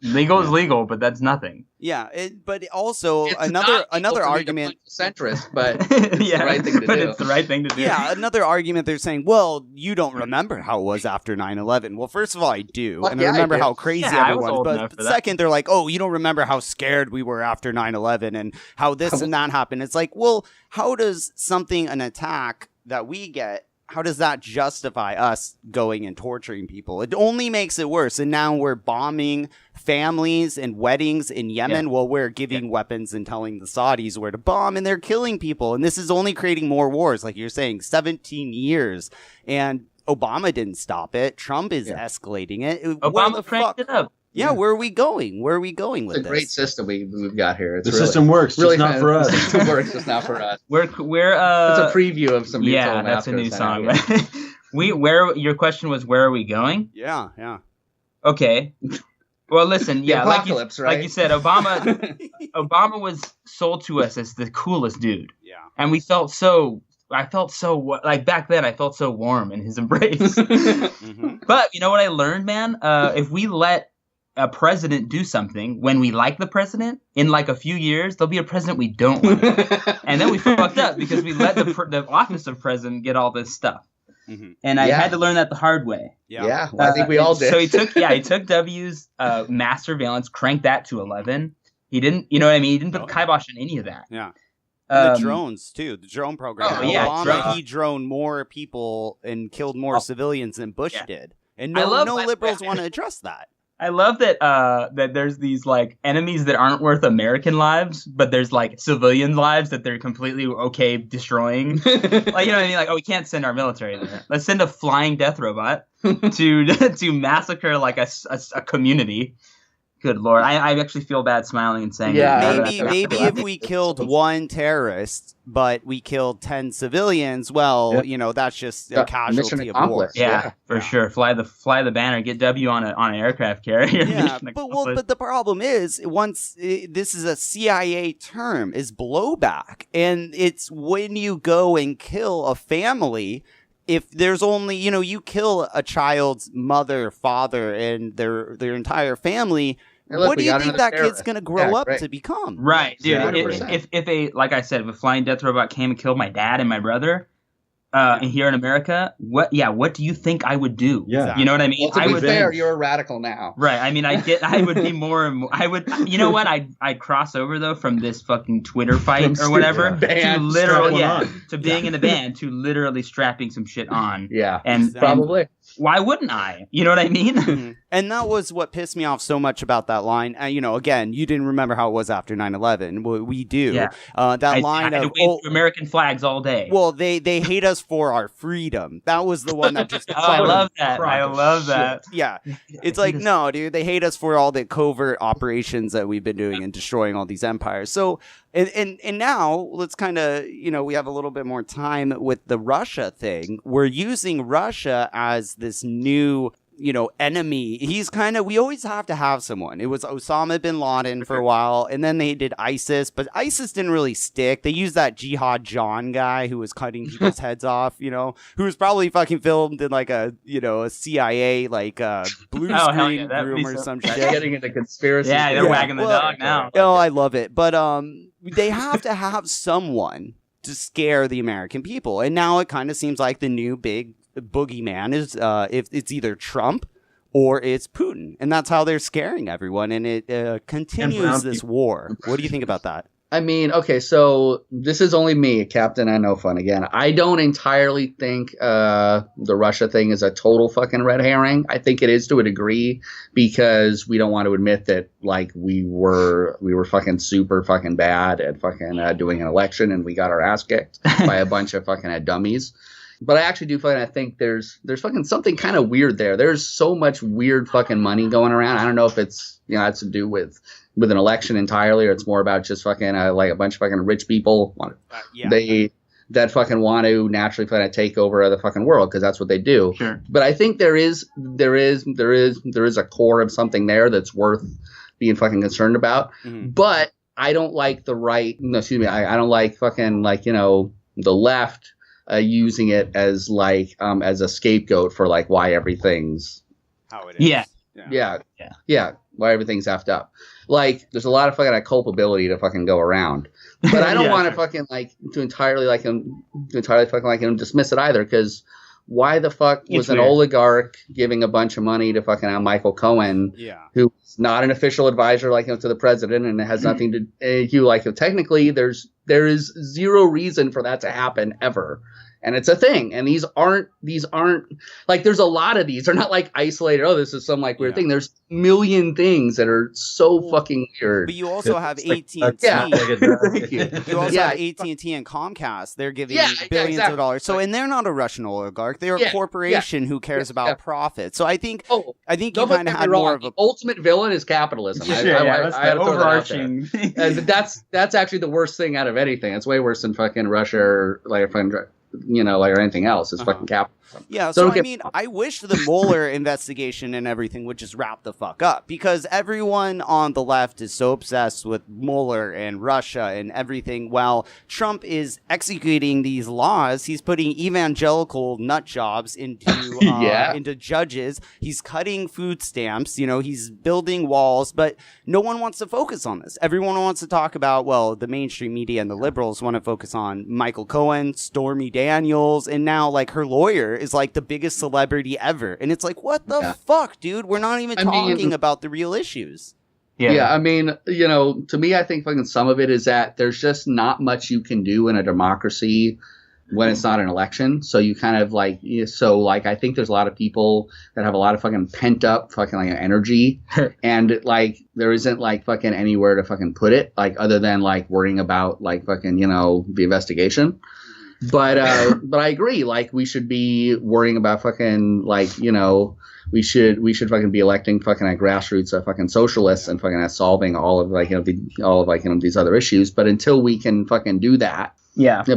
Legal is legal, but that's nothing. But also another argument, centrist, but it's the right thing to do. It's the right thing to do. Another argument they're saying, well, you don't remember how it was after 9/11. Well, first of all, I do, and I remember how crazy everyone was. But second, they're like, oh, you don't remember how scared we were after 9/11 and how this and that happened. It's like, well, how does an attack that we get, how does that justify us going and torturing people? It only makes it worse. And now we're bombing families and weddings in Yemen while we're giving weapons and telling the Saudis where to bomb, and they're killing people. And this is only creating more wars. Like you're saying, 17 years. And Obama didn't stop it. Trump is escalating it. Obama cranked it up. Where are we going? Where are we going with this? It's a great system we've got here. It's the system works, really just not for us. The system works, just not for us. We're it's a preview of some new Total that's a Massacre new song. Your question was, where are we going? Yeah. Okay. Well, listen, like you said, Obama was sold to us as the coolest dude. Yeah. And I felt so like back then I felt so warm in his embrace. But you know what I learned, man? If we let a president do something when we like the president, in like a few years there'll be a president we don't like. And then we fucked up because we let the office of president get all this stuff. And I had to learn that the hard way. Well, I think we all did. So he took W's mass surveillance, cranked that to 11. He didn't, you know what I mean? He didn't put the kibosh on any of that. The drones too, the drone program. Obama, he droned more people and killed more civilians than Bush did, and no liberals want to address that. I love that that there's these like enemies that aren't worth American lives, but there's like civilian lives that they're completely okay destroying. Like, you know what I mean? Like, oh, we can't send our military there. Let's send a flying death robot to massacre like a community. Good Lord, I actually feel bad smiling and saying that. Maybe if we killed one terrorist, but we killed 10 civilians, that's just a casualty of war. For sure. Fly the banner, get W on an aircraft carrier. But the problem is, this is a CIA term, is blowback, and it's when you go and kill a family. If there's only, you kill a child's mother, father, and their entire family. What do you think that kid's going to grow up to become? Right, dude. If like I said, if a flying death robot came and killed my dad and my brother, here in America, what do you think I would do? Yeah. You know what I mean? Well, to be fair, you're a radical now. Right. I mean, I would be more and more, you know what? I'd cross over though from this fucking Twitter fight or whatever to literally, to being in a band, to literally strapping some shit on. Yeah. And probably. Why wouldn't I? You know what I mean? And that was what pissed me off so much about that line. Again, you didn't remember how it was after 9/11. Well, we do. Yeah. That line of American flags all day. Well, they hate us for our freedom. That was the one that just. I love that. I love that. Yeah, it's like, no, dude, they hate us for all the covert operations that we've been doing and destroying all these empires. So. And now let's kind of, we have a little bit more time with the Russia thing. We're using Russia as this new enemy. He's kind of, we always have to have someone. It was Osama bin Laden for a while, and then they did ISIS, but ISIS didn't really stick. They used that Jihad John guy who was cutting people's heads off, who was probably fucking filmed in like a CIA blue screen room or some shit. Getting into conspiracy. Yeah, they're wagging the dog now. Oh, I love it. But they have to have someone to scare the American people, and now it kind of seems like the new big boogeyman is if it's either Trump or it's Putin, and that's how they're scaring everyone, and it continues this war. What do you think about that? I mean, okay, so this is only me, Captain I Know Fun again. I don't entirely think the Russia thing is a total fucking red herring. I think it is to a degree, because we don't want to admit that like we were fucking super fucking bad at fucking doing an election, and we got our ass kicked by a bunch of fucking dummies. But I actually do I think there's fucking something kind of weird there. There's so much weird fucking money going around. I don't know if it's has to do with an election entirely, or it's more about just fucking like a bunch of fucking rich people that fucking want to naturally kind of take over the fucking world, because that's what they do. Sure. But I think there is a core of something there that's worth being fucking concerned about. Mm-hmm. But I don't like the right. No, excuse me. I don't like fucking the left. Using it as as a scapegoat for like why everything's how it is. Yeah. Why everything's effed up. Like there's a lot of fucking culpability to fucking go around, but I don't want to fucking to entirely fucking dismiss it either, because why the fuck was an oligarch giving a bunch of money to fucking Michael Cohen, who's not an official advisor to the president, and it has nothing to do technically there is zero reason for that to happen ever. And it's a thing. And these aren't like, there's a lot of these. They're not like isolated. Oh, this is some weird thing. There's a million things that are so fucking weird. But you also have AT&T. Thank you. You also have AT&T and Comcast. They're giving billions of dollars. So, and they're not a Russian oligarch. They're a corporation who cares about profit. So I think you kind of had more of a ultimate villain is capitalism. That's the overarching. That's actually the worst thing out of anything. It's way worse than fucking Russia or or anything else. It's fucking capitalism. Yeah, so I mean, I wish the Mueller investigation and everything would just wrap the fuck up, because everyone on the left is so obsessed with Mueller and Russia and everything. While Trump is executing these laws, he's putting evangelical nut jobs into judges. He's cutting food stamps. He's building walls, but no one wants to focus on this. Everyone wants to talk about, well, the mainstream media and the liberals want to focus on Michael Cohen, Stormy Daniels, and now her lawyer is the biggest celebrity ever. And it's what the fuck, dude? We're not even talking about the real issues. Yeah, I mean, to me, I think fucking some of it is that there's just not much you can do in a democracy when it's not an election. So you kind of I think there's a lot of people that have a lot of fucking pent up fucking energy, and there isn't fucking anywhere to fucking put it, other than worrying about fucking the investigation. But I agree. We should be worrying about fucking we should fucking be electing fucking grassroots fucking socialists and fucking solving all of these other issues. But until we can fucking do that,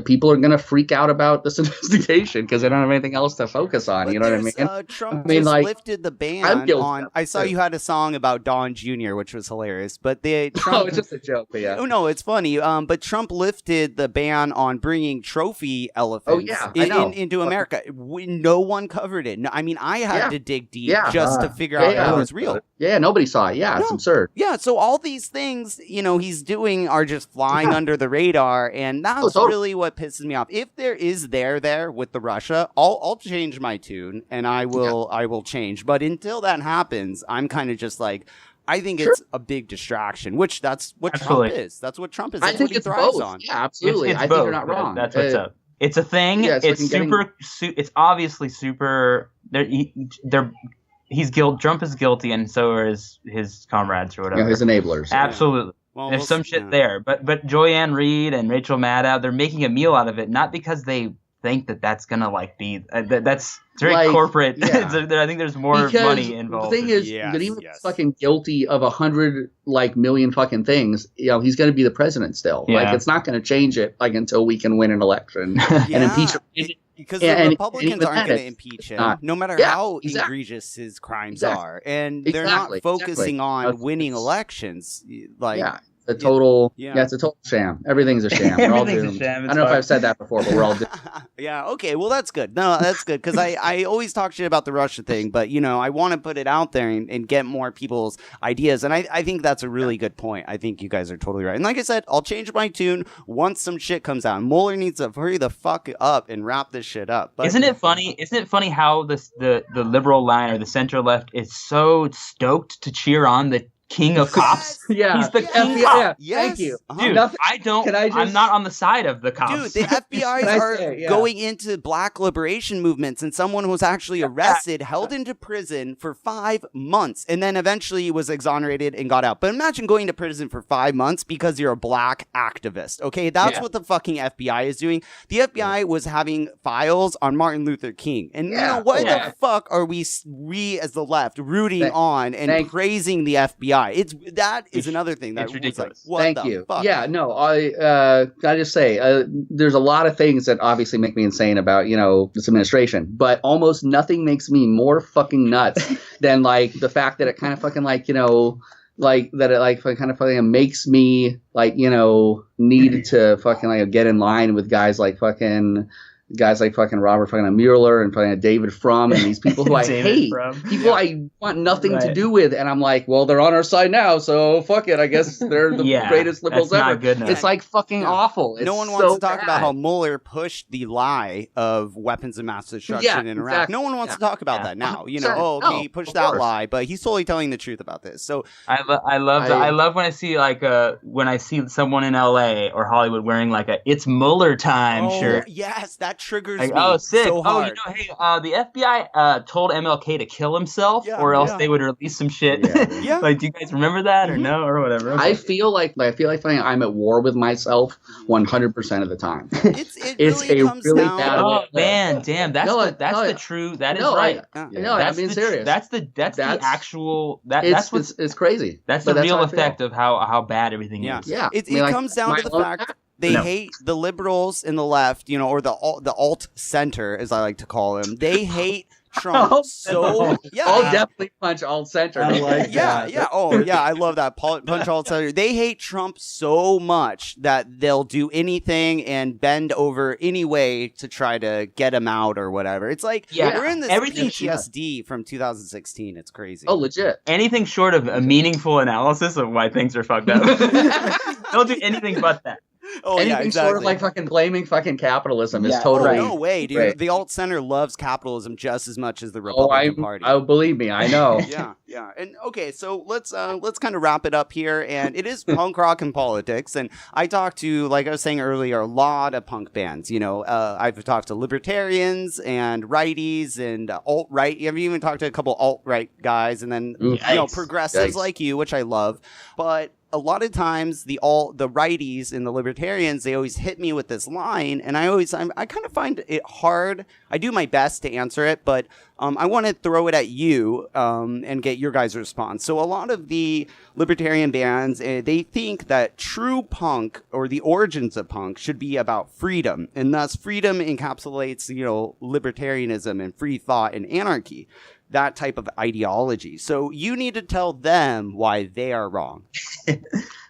people are gonna freak out about this investigation because they don't have anything else to focus on. You know what I mean? Trump lifted the ban on. I saw you had a song about Don Jr., which was hilarious. But Trump, it's just a joke. But oh no, it's funny. But Trump lifted the ban on bringing trophy elephants into America. No one covered it. No, I mean, I had to dig deep just to figure out if it was real. Yeah, nobody saw it. Yeah, it's absurd. Yeah, so all these things he's doing are just flying under the radar, and that's really what pisses me off. If there is there with the Russia, I'll change my tune, and I will change. But until that happens, I'm kind of just I think it's a big distraction, which that's what Trump is. That's what Trump is. That's I think what he it's thrives both. on. Yeah, absolutely. It's I both, think you're not wrong. That's what's up. It's a thing. Yeah, it's super. It's obviously super. Trump is guilty, and so are his comrades or whatever. Yeah, his enablers. Absolutely. Well, there's some shit there, but Joyanne Reed and Rachel Maddow, they're making a meal out of it, not because they think that's gonna be that's very corporate. Yeah. I think there's more money involved. The thing is that even fucking guilty of 100 million fucking things, he's gonna be the president still. Yeah. It's not gonna change it until we can win an election and Because the Republicans aren't going to impeach him, no matter how egregious his crimes are. And they're not focusing on winning elections. Like, it's a total sham. Everything's a sham. We're all doomed. I don't know if I've said that before, but we're all doomed. Okay, well, that's good. No, that's good, because I always talk shit about the Russia thing, but, I want to put it out there and get more people's ideas, and I think that's a really good point. I think you guys are totally right. And like I said, I'll change my tune once some shit comes out. Mueller needs to hurry the fuck up and wrap this shit up. But Isn't it funny how the liberal line or the center left is so stoked to cheer on the king of cops? He's the king of cops. Yes. Thank you. Dude, I'm not on the side of the cops. Dude, the FBI are going into black liberation movements, and someone was actually arrested, held into prison for 5 months, and then eventually was exonerated and got out. But imagine going to prison for 5 months because you're a black activist, okay? That's what the fucking FBI is doing. The FBI was having files on Martin Luther King. And what the fuck are we as the left rooting on and praising the FBI? That is another thing that ridiculous. What Thank the you. Fuck? Yeah, no, I just say there's a lot of things that obviously make me insane about this administration, but almost nothing makes me more fucking nuts than like the fact that it kind of fucking like that it like kind of fucking makes me like need to fucking like get in line with guys like fucking Robert fucking Mueller and fucking David Frum and these people who I hate, people I want nothing to do with, and I'm like, well, they're on our side now, so fuck it, I guess they're the greatest liberals ever. It's like fucking awful. No one wants to talk about how Mueller pushed the lie of weapons of mass destruction in Iraq. Exactly. No one wants to talk about that now. He pushed that lie, but he's totally telling the truth about this. So I love when I see someone in LA or Hollywood wearing like a "It's Mueller time" shirt. Yes, that triggers like, me. Oh, sick! So hard. The FBI told MLK to kill himself, or else they would release some shit. Yeah. Like, do you guys remember that or no or whatever? I feel like I'm at war with myself 100% of the time. It's a really bad. Oh man, damn! That's the true. That is right. I'm being serious. That's the actual. That's it's crazy. That's the real effect of how bad everything is. Yeah. It comes down to the fact. They hate the liberals in the left, or the alt center, as I like to call them. They hate Trump I'll definitely punch alt center. I like that. Yeah. Oh, yeah. I love that. Punch alt center. They hate Trump so much that they'll do anything and bend over any way to try to get him out or whatever. It's like we're in this PTSD from 2016. It's crazy. Oh, legit. Anything short of a meaningful analysis of why things are fucked up. Don't do anything but that. Oh, anything sort of like fucking blaming fucking capitalism is totally no way, dude. Right. The alt center loves capitalism just as much as the Republican Party. Oh, believe me, I know. Yeah. And okay, so let's kind of wrap it up here. And it is punk rock and politics. And I talked to, like I was saying earlier, a lot of punk bands. I've talked to libertarians and righties and alt right. I've even talked to a couple alt right guys, and then progressives like you, which I love, but. A lot of times the righties and the libertarians, they always hit me with this line, and I kind of find it hard. I do my best to answer it, but I want to throw it at you and get your guys' response. So a lot of the libertarian bands, they think that true punk or the origins of punk should be about freedom, and thus freedom encapsulates libertarianism and free thought and anarchy. That type of ideology. So you need to tell them why they are wrong.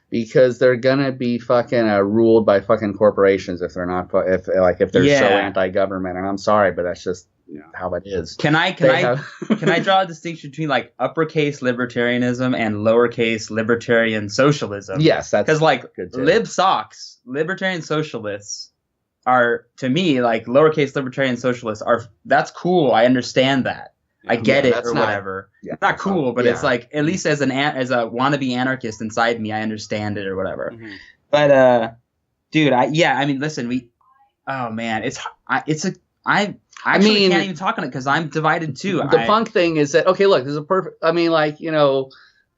Because they're gonna be fucking ruled by fucking corporations if they're not if they're so anti-government. And I'm sorry, but that's just how it is. Can I draw a distinction between like uppercase libertarianism and lowercase libertarian socialism? Yes, that's because like libertarian socialists are, to me, like lowercase libertarian socialists are. That's cool. I understand that. I get it or whatever. It's not cool, but it's like, at least as a wannabe anarchist inside me, I understand it or whatever. Mm-hmm. But dude, listen, I can't even talk on it because I'm divided too. The punk thing is that, okay, look, this is a perfect. I mean, like,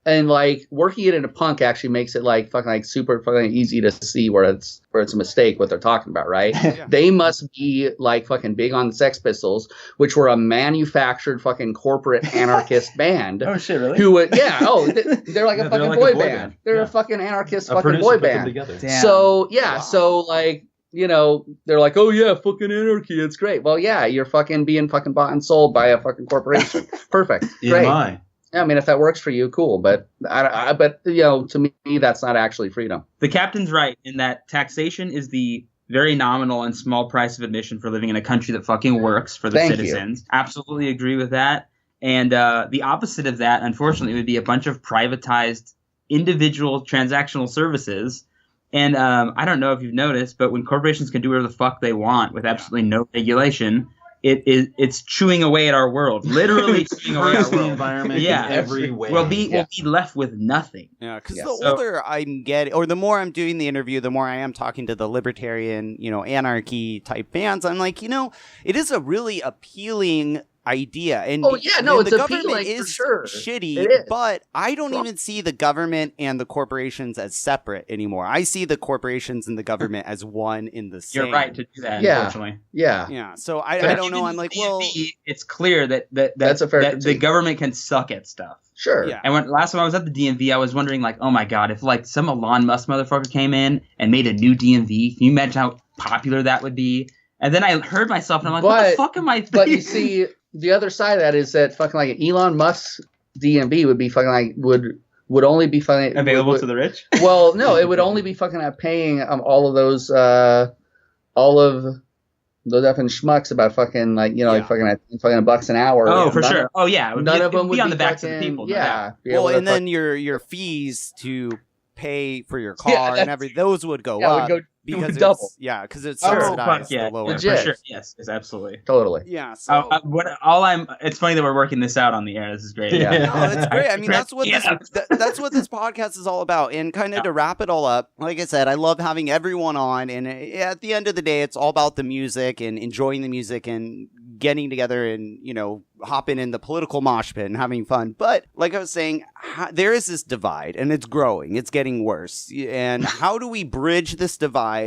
and like working it into punk actually makes it like fucking like super fucking easy to see where it's a mistake what they're talking about, right? They must be like fucking big on the Sex Pistols, which were a manufactured fucking corporate anarchist band. Oh shit, really? They're like a fucking boy band. They're a fucking anarchist fucking boy band. Damn. So so like they're like, oh yeah, fucking anarchy, it's great. Well, yeah, you're fucking being fucking bought and sold by a fucking corporation. Perfect. Great. EMI. Yeah, I mean, if that works for you, cool. But to me, that's not actually freedom. The captain's right in that taxation is the very nominal and small price of admission for living in a country that fucking works for the citizens. Absolutely agree with that. And the opposite of that, unfortunately, would be a bunch of privatized individual transactional services. And I don't know if you've noticed, but when corporations can do whatever the fuck they want with absolutely no regulation, it's chewing away at our world, literally chewing away at our world. Environment in every way. We'll be left with nothing. Yeah, because the older I'm getting, or the more I'm doing the interview, the more I am talking to the libertarian, anarchy type fans. I'm like, it is a really appealing idea. And it's the government appealing is for sure. shitty, but I don't even see the government and the corporations as separate anymore. I see the corporations and the government as one in the same. You're right to do that, Yeah. unfortunately. Yeah. So I don't know. I'm like, well, it's clear that That's a fair that the critique. government can suck at stuff. Sure. Yeah. And last time I was at the DMV, I was wondering, like, oh my god, if like some Elon Musk motherfucker came in and made a new DMV, can you imagine how popular that would be? And then I heard myself, and I'm like, what the fuck am I thinking? But you see, the other side of that is that fucking like an Elon Musk DMV would be fucking like would only be fucking available to the rich. Well, no, it would only be fucking paying all of those effing schmucks about fucking like like fucking $1 an hour. Oh, for sure. Oh yeah, None of them would be on be the backs of fucking, the people. Yeah. Well, and then your fees to pay for your car and everything, those would go up. Because it's double. Yeah, because it's subsidized. Yeah, lower. for sure. Yes, absolutely. Totally. Yeah. So it's funny that we're working this out on the air. This is great. Yeah. No, it's great. I mean, that's what that's what this podcast is all about. And kind of to wrap it all up, like I said, I love having everyone on. And at the end of the day, it's all about the music and enjoying the music and getting together and hopping in the political mosh pit and having fun. But like I was saying, there is this divide, and it's growing. It's getting worse. And how do we bridge this divide?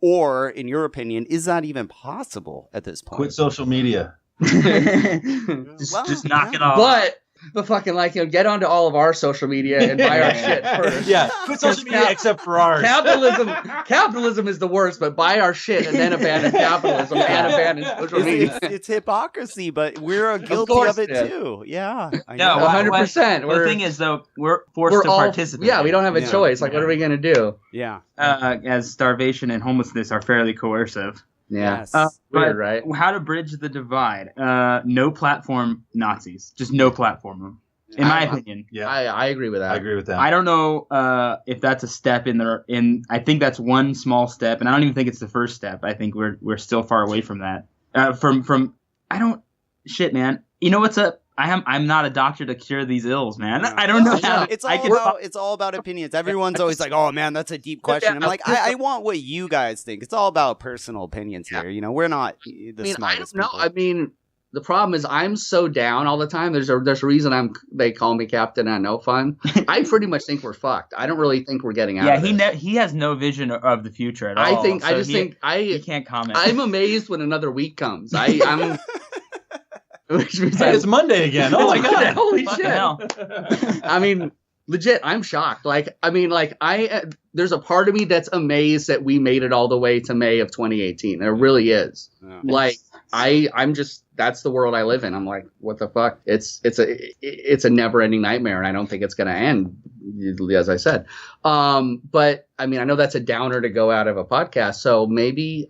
Or, in your opinion, is that even possible at this point? Quit social media. just knock it off. But fucking get onto all of our social media and buy our shit first. Yeah, quit social media except for ours. Capitalism is the worst, but buy our shit and then abandon capitalism and abandon social media. It's hypocrisy, but we're guilty of it too. Yeah. No, 100%. The thing is, though, we're forced to participate. Yeah, we don't have a choice. Like, what are we going to do? Yeah. As starvation and homelessness are fairly coercive. Yeah. Weird, right? How to bridge the divide? No platform Nazis. Just no platform them. In my opinion. Yeah. I agree with that. I agree with that. I don't know if that's a step I think that's one small step, and I don't even think it's the first step. I think we're still far away from that. Man. You know what's up? I'm not a doctor to cure these ills, man. I don't know how. It's all about opinions. Everyone's always like, "Oh man, that's a deep question." I'm like, I want what you guys think. It's all about personal opinions here. We're not the smartest people. I mean, the problem is I'm so down all the time. There's a reason they call me Captain at No Fun. I pretty much think we're fucked. I don't really think we're getting out. Yeah, he has no vision of the future at all. He can't comment. I'm amazed when another week comes. I'm. Which means it's Monday again. Oh my god! Holy shit! I mean, legit, I'm shocked. There's a part of me that's amazed that we made it all the way to May of 2018. There really is. Yeah. I'm just that's the world I live in. I'm like, what the fuck? It's a never-ending nightmare, and I don't think it's gonna end. As I said, but I mean, I know that's a downer to go out of a podcast. So maybe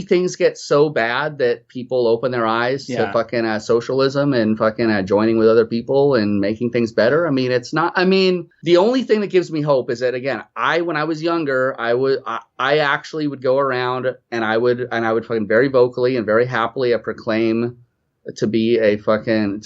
things get so bad that people open their eyes to fucking socialism and fucking joining with other people and making things better. I mean, it's not. I mean, the only thing that gives me hope is that again, when I was younger, I actually would go around and I would fucking very vocally and very happily proclaim to be a fucking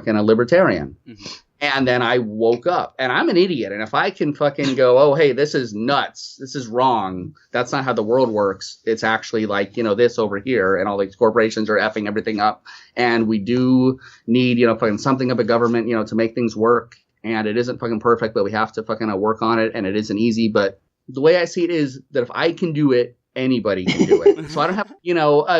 libertarian. Mm-hmm. And then I woke up, and I'm an idiot. And if I can fucking go, oh, hey, this is nuts. This is wrong. That's not how the world works. It's actually like, this over here. And all these corporations are effing everything up. And we do need, fucking something of a government, to make things work. And it isn't fucking perfect, but we have to fucking work on it. And it isn't easy. But the way I see it is that if I can do it, anybody can do it. So I don't have,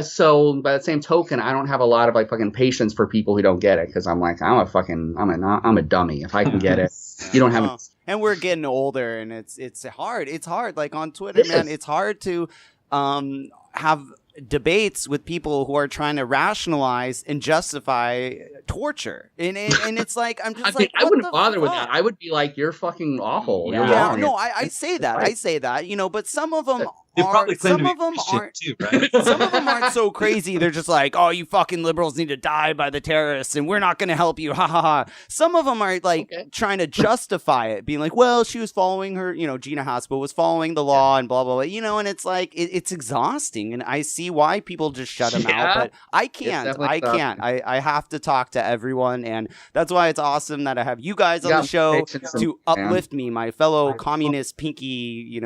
so by the same token, I don't have a lot of fucking patience for people who don't get it. Cause I'm like, I'm a dummy. If I can get it, You don't have and we're getting older, and it's hard. It's hard. Like on Twitter, man, it's hard to have debates with people who are trying to rationalize and justify torture, and it's like I'm just I wouldn't bother with that. I would be like, you're fucking awful. You're wrong. No, I say that. I say that. But some of them probably some of them aren't too, right? Some of them aren't so crazy. They're just like, oh, you fucking liberals need to die by the terrorists, and we're not going to help you. Ha ha ha. Some of them are like trying to justify it, being like, well, she was following her. Gina Haspel was following the law and blah blah blah. And it's like it's exhausting, and I see why people just shut them out. But I can't. I have to talk to everyone, and that's why it's awesome that I have you guys on the show to uplift me, my fellow communist pinky,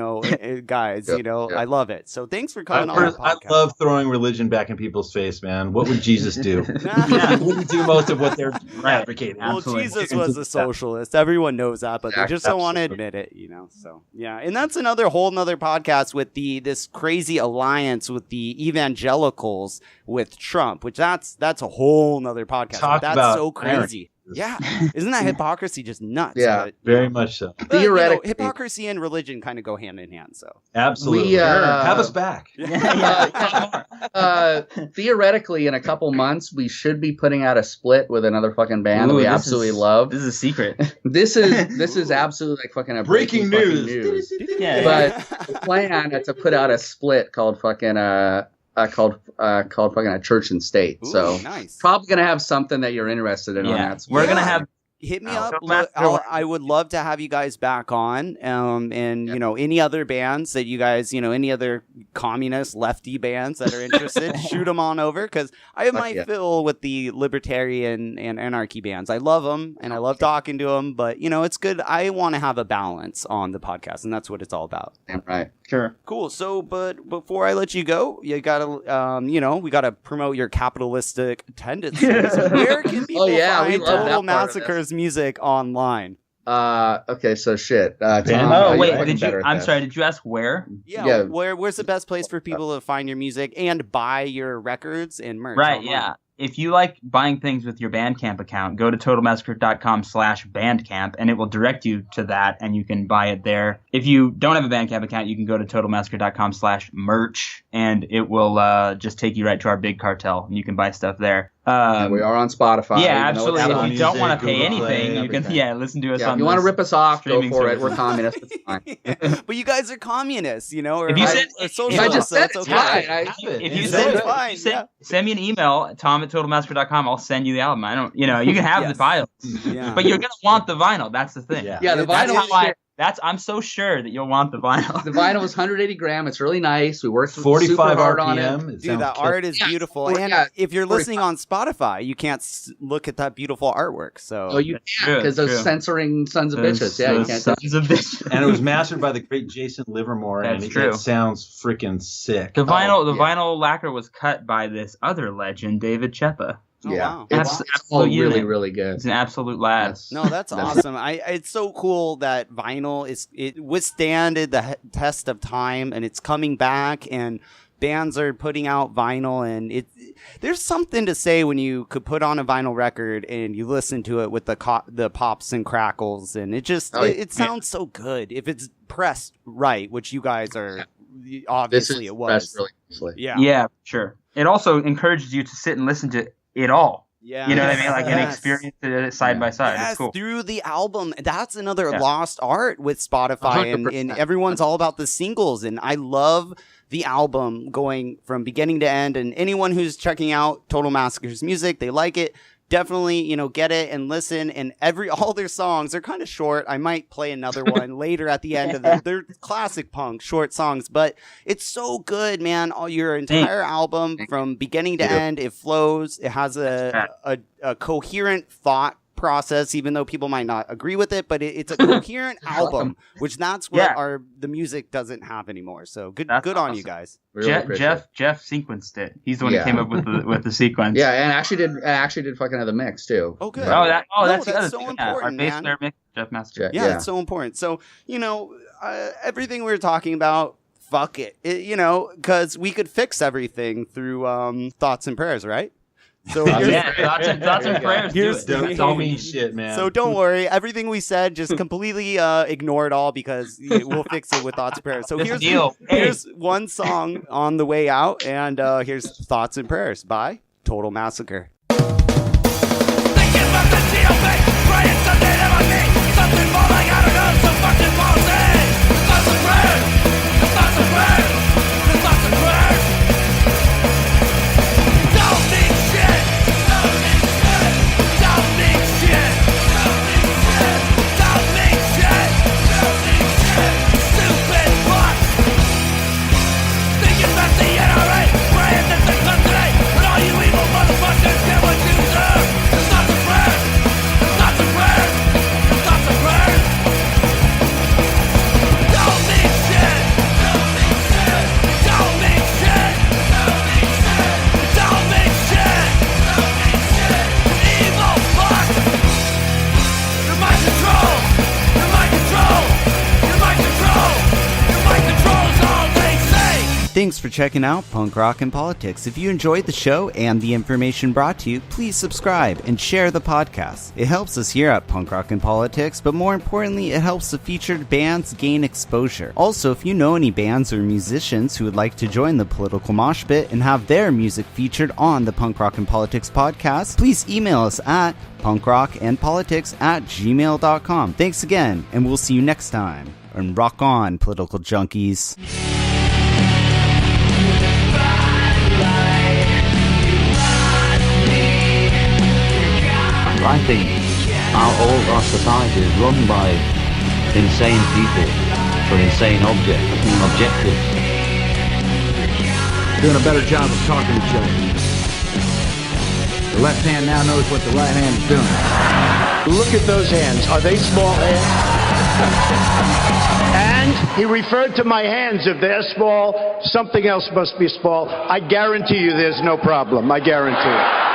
guys. I love it. So thanks for coming on the podcast. I love throwing religion back in people's face, man. What would Jesus do? He wouldn't do most of what they're advocating. Well, Jesus was a socialist. Everyone knows that, but they just don't want to admit it, So, yeah. And that's whole nother podcast with this crazy alliance with the evangelicals with Trump, which that's a whole nother podcast. That's so crazy. Yeah. Isn't that hypocrisy just nuts? Yeah, very much so. But, theoretically, hypocrisy and religion kind of go hand in hand. So absolutely. Have us back. Theoretically, in a couple months, we should be putting out a split with another fucking band that we absolutely love. This is a secret. This is absolutely like fucking a breaking news. But the plan is to put out a split called fucking called fucking a church and state. Ooh, so nice. Probably gonna have something that you're interested in on that. We're gonna have. Hit me up. I would love to have you guys back on. And any other bands that you guys, any other communist lefty bands that are interested, shoot them on over, because I have my fill with the libertarian and anarchy bands. I love them and I love talking to them, but it's good. I want to have a balance on the podcast, and that's what it's all about. Damn right. Sure. Cool. So, but before I let you go, you gotta, we gotta promote your capitalistic tendencies. Where can people find Total Massacre's music online? Okay, so shit. Tom, wait, I'm sorry, did you ask where? Yeah. Where's the best place for people to find your music and buy your records and merch? Right, online? yeah. If you like buying things with your Bandcamp account, go to totalmassacre.com/bandcamp, and it will direct you to that, and you can buy it there. If you don't have a Bandcamp account, you can go to totalmassacre.com/merch, and it will just take you right to our big cartel, and you can buy stuff there. We are on Spotify. Yeah, absolutely. If you don't want to pay anything, you can listen to us on. If you want to rip us off, go for it. We're communists. It's fine. But you guys are communists, or if you said, I just said it's okay. If you send me an email, tom@totalmassacre.com, I'll send you the album. I don't, you can have the files, but you're gonna want the vinyl. That's the thing. Yeah, the vinyl. I'm so sure that you'll want the vinyl. The vinyl is 180 gram. It's really nice. We worked 45 super hard RPM. on it. Dude, that art is beautiful. And if you're listening on Spotify, you can't look at that beautiful artwork. So you can't, because those censoring sons of bitches. Yeah, you can't. Sons of bitches. And it was mastered by the great Jason Livermore, and it sounds freaking sick. The vinyl lacquer was cut by this other legend, David Cheppa. Wow. It's really, really good. It's an absolute lad. No, that's awesome. It's so cool that vinyl it withstanded the test of time, and it's coming back, and bands are putting out vinyl, and there's something to say when you could put on a vinyl record and you listen to it with the pops and crackles, and it just it sounds so good if it's pressed right, which you guys are. Obviously, it was. Really yeah, sure. It also encourages you to sit and listen to it all. Yeah. You know what I mean? Like an experience it side by side. Yes, it's cool. Through the album. That's another lost art with Spotify, and everyone's all about the singles, and I love the album going from beginning to end, and anyone who's checking out Total Massacre's music, they like it. Definitely, get it and listen. And all their songs are kind of short. I might play another one later at the end of they're classic punk short songs, but it's so good, man. Your entire album from beginning to end, it flows. It has a coherent thought process, even though people might not agree with it, but it's a coherent album, which that's what the music doesn't have anymore. So good on you guys. Really Jeff sequenced it. He's the one who came up with the sequence. Yeah, and actually did fucking have the mix too. Oh, good. That's so important, our man. bass player mix, Jeff Master. Yeah, it's so important. So everything we were talking about, fuck it, because we could fix everything through thoughts and prayers, right? So thoughts and prayers. Don't mean shit, man. So don't worry. Everything we said, just completely ignore it all because we'll fix it with thoughts and prayers. So here's one song on the way out, and here's Thoughts and Prayers by Total Massacre. Something more like, I don't know, some fucking bullshit. Thoughts and prayers, thoughts and prayers, thoughts and prayers. Don't think shit, don't think shit, don't think shit, don't think shit, don't think shit, don't think shit. Stupid fuck. Thinking about the NRA, praying that they come today, and all you evil motherfuckers get what you deserve. Thoughts and prayers, thoughts and prayers. Thanks for checking out Punk Rock and Politics. If you enjoyed the show and the information brought to you, please subscribe and share the podcast. It helps us here at Punk Rock and Politics, but more importantly, it helps the featured bands gain exposure. Also, if you know any bands or musicians who would like to join the political mosh pit and have their music featured on the Punk Rock and Politics podcast, please email us at punkrockandpolitics@gmail.com. Thanks again, and we'll see you next time. And rock on, political junkies. I think our society is run by insane people for insane objectives. Doing a better job of talking to each other. The left hand now knows what the right hand is doing. Look at those hands. Are they small hands? And he referred to my hands. If they're small, something else must be small. I guarantee you there's no problem. I guarantee it.